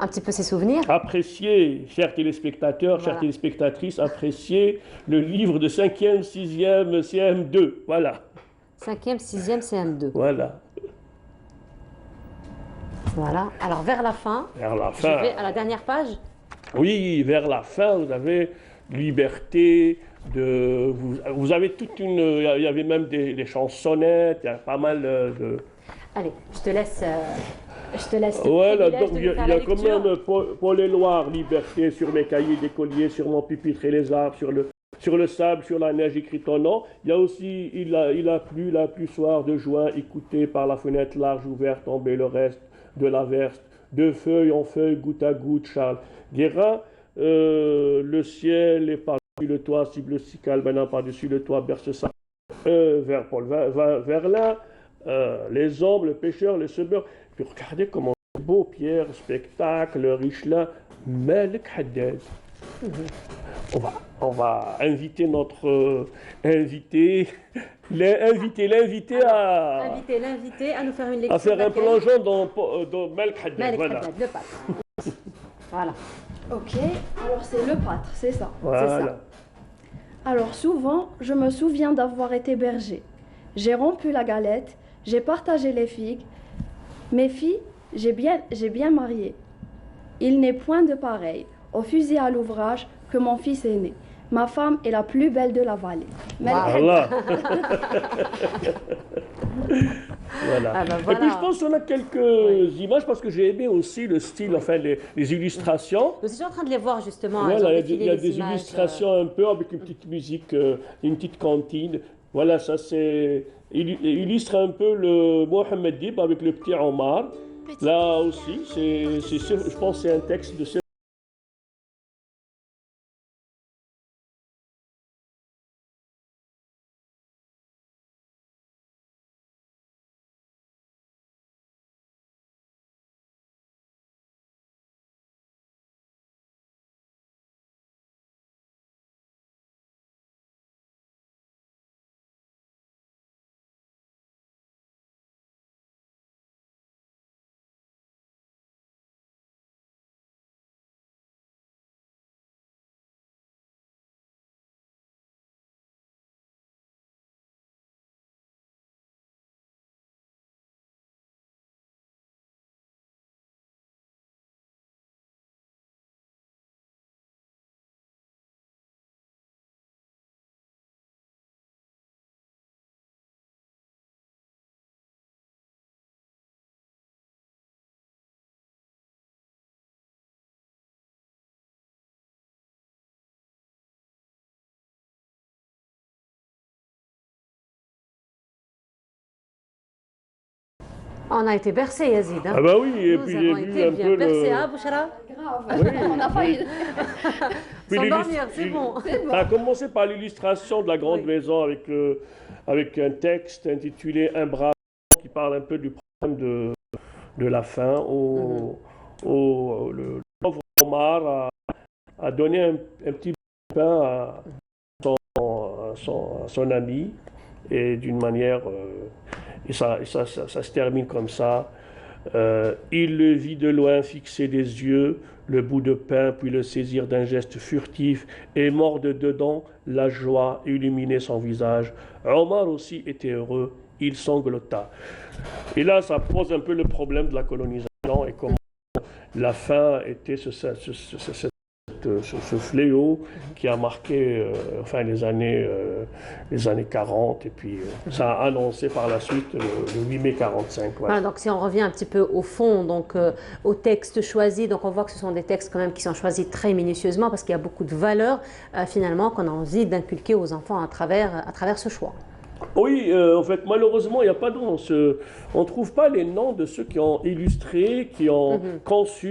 petit peu ces souvenirs. Appréciez, chers téléspectateurs, chères téléspectatrices, appréciez le livre de 5e, 6e, CM2. Voilà. 5e, 6e, CM2. Voilà. Voilà, alors vers la fin, je vais à la dernière page. Oui, vers la fin, vous avez liberté, vous avez toute une... Il y avait même des chansonnettes, il y a pas mal de... Allez, je te laisse Je te laisse. Voilà, donc il y a quand même Paul Éluard, Liberté, sur mes cahiers d'écolier, sur mon pupitre et les arbres, sur le sable, sur la neige, écrit ton nom. Il y a aussi il a plu soir de juin, écouté par la fenêtre large ouverte, tomber le reste de la verse, de feuille en feuille, goutte à goutte, Charles Guérin. Le ciel est par-dessus le toit, cible si calme, maintenant par-dessus le toit, berce ça. Vers Paul Verlaine, les hommes, le pêcheur, les semeurs. Puis regardez comment c'est beau, Pierre, spectacle, Richelin, Malik Haddad. On va inviter notre invité à nous faire une lecture. À faire un plongeon dans Malik Haddad. Voilà. Le pâtre. Voilà. Ok, alors c'est le pâtre, c'est ça. Voilà. C'est ça. Alors souvent, je me souviens d'avoir été berger. J'ai rompu la galette, j'ai partagé les figues. Mes filles, j'ai bien marié. Il n'est point de pareil, au fusil à l'ouvrage, que mon fils aîné. Ma femme est la plus belle de la vallée. Voilà. Voilà. Ah ben Et voilà. puis je pense qu'on a quelques images parce que j'ai aimé aussi le style, enfin les illustrations. Nous sommes en train de les voir justement. Voilà, il y a des illustrations un peu avec une petite musique, une petite cantine. Voilà, ça c'est illustre un peu le Mohamed Dib avec le petit Omar. Là aussi, je pense que c'est un texte de On a été bercé, Yazid. Hein. Ah bah oui, et nous puis avons j'ai vu été un bien peu bercé, le... hein, Bouchara? Grave, Oui. on a failli. S'endormir, c'est bon. Ça a commencé par l'illustration de la grande maison avec un texte intitulé Un bras qui parle un peu du problème de la faim. Le pauvre Omar a donné un petit pain à son ami et d'une manière... Et ça se termine comme ça. Il le vit de loin fixer des yeux, le bout de pain, puis le saisir d'un geste furtif, et mord de dedans, la joie illuminait son visage. Omar aussi était heureux, il sanglota. Et là, ça pose un peu le problème de la colonisation et comment la faim était ce fléau qui a marqué les années 40 et puis ça a annoncé par la suite le 8 mai 45. Voilà, donc si on revient un petit peu au fond, donc aux textes choisis, donc on voit que ce sont des textes quand même qui sont choisis très minutieusement parce qu'il y a beaucoup de valeurs finalement qu'on a envie d'inculquer aux enfants à travers ce choix. Oui, en fait, malheureusement, il n'y a pas de nom. On ne trouve pas les noms de ceux qui ont illustré, qui ont conçu.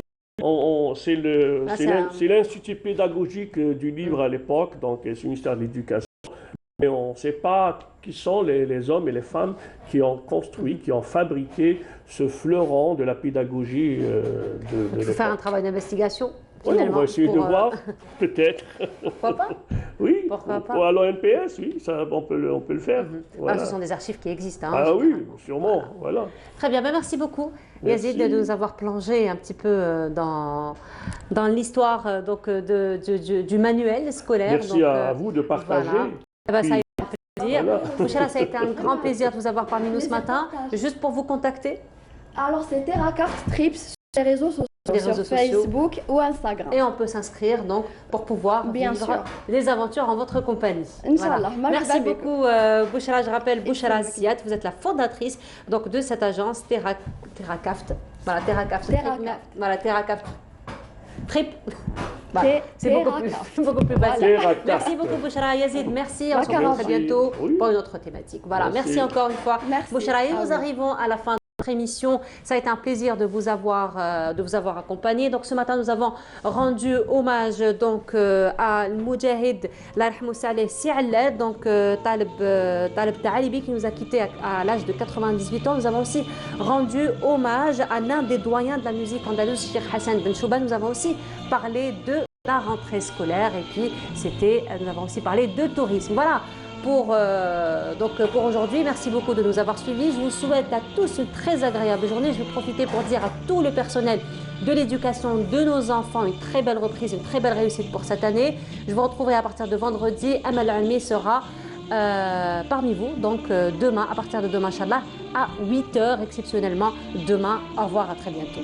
C'est l'institut pédagogique du livre à l'époque, donc c'est le ministère de l'Éducation. Mais on ne sait pas qui sont les hommes et les femmes qui ont construit, qui ont fabriqué ce fleuron de la pédagogie de Il faut faire un travail d'investigation. Oui, on va essayer de voir, peut-être. Pourquoi pas? Oui, pourquoi pas? Ou à l'ONPS, oui, ça, on peut le faire. Voilà. Ce sont des archives qui existent. Hein, ah oui, sûrement, voilà. Très bien, merci beaucoup, Yazid, de nous avoir plongé un petit peu dans l'histoire du manuel scolaire. Merci à vous de partager. Voilà. Ça a été un plaisir. Bouchara, ça a été un grand plaisir de vous avoir parmi nous ce matin. Juste pour vous contacter. Alors, c'est TerraCraft Trips sur les réseaux sociaux. Sur Facebook ou Instagram. Et on peut s'inscrire donc pour pouvoir vivre les aventures en votre compagnie. Inch'Allah. Voilà. Merci beaucoup Bouchara. Je rappelle Bouchara Ziad, vous êtes la fondatrice donc, de cette agence TerraCraft Voilà, Terrakaf. Voilà, Terrakaf. Trip. C'est beaucoup plus facile. Merci beaucoup Bouchra Yazid, merci, on se retrouve très bientôt pour une autre thématique. Voilà, merci encore une fois Bouchra, et nous arrivons à la fin de notre émission. Ça a été un plaisir de vous avoir accompagné. Donc ce matin nous avons rendu hommage donc à Moudjahid Larhmou Saleh Si'alad, donc Talib Ta'alibi, qui nous a quittés à l'âge de 98 ans. Nous avons aussi rendu hommage à l'un des doyens de la musique andalouse, Cheikh Hassan Ben Chouba. Nous avons aussi parlé de la rentrée scolaire et puis nous avons aussi parlé de tourisme. Voilà pour aujourd'hui. Merci beaucoup de nous avoir suivis. Je vous souhaite à tous une très agréable journée. Je vais profiter pour dire à tout le personnel de l'éducation de nos enfants une très belle reprise, une très belle réussite pour cette année. Je vous retrouverai à partir de vendredi. Amal Almi sera parmi vous, donc demain, à partir de demain, Inch'Allah, à 8h exceptionnellement demain. Au revoir, à très bientôt.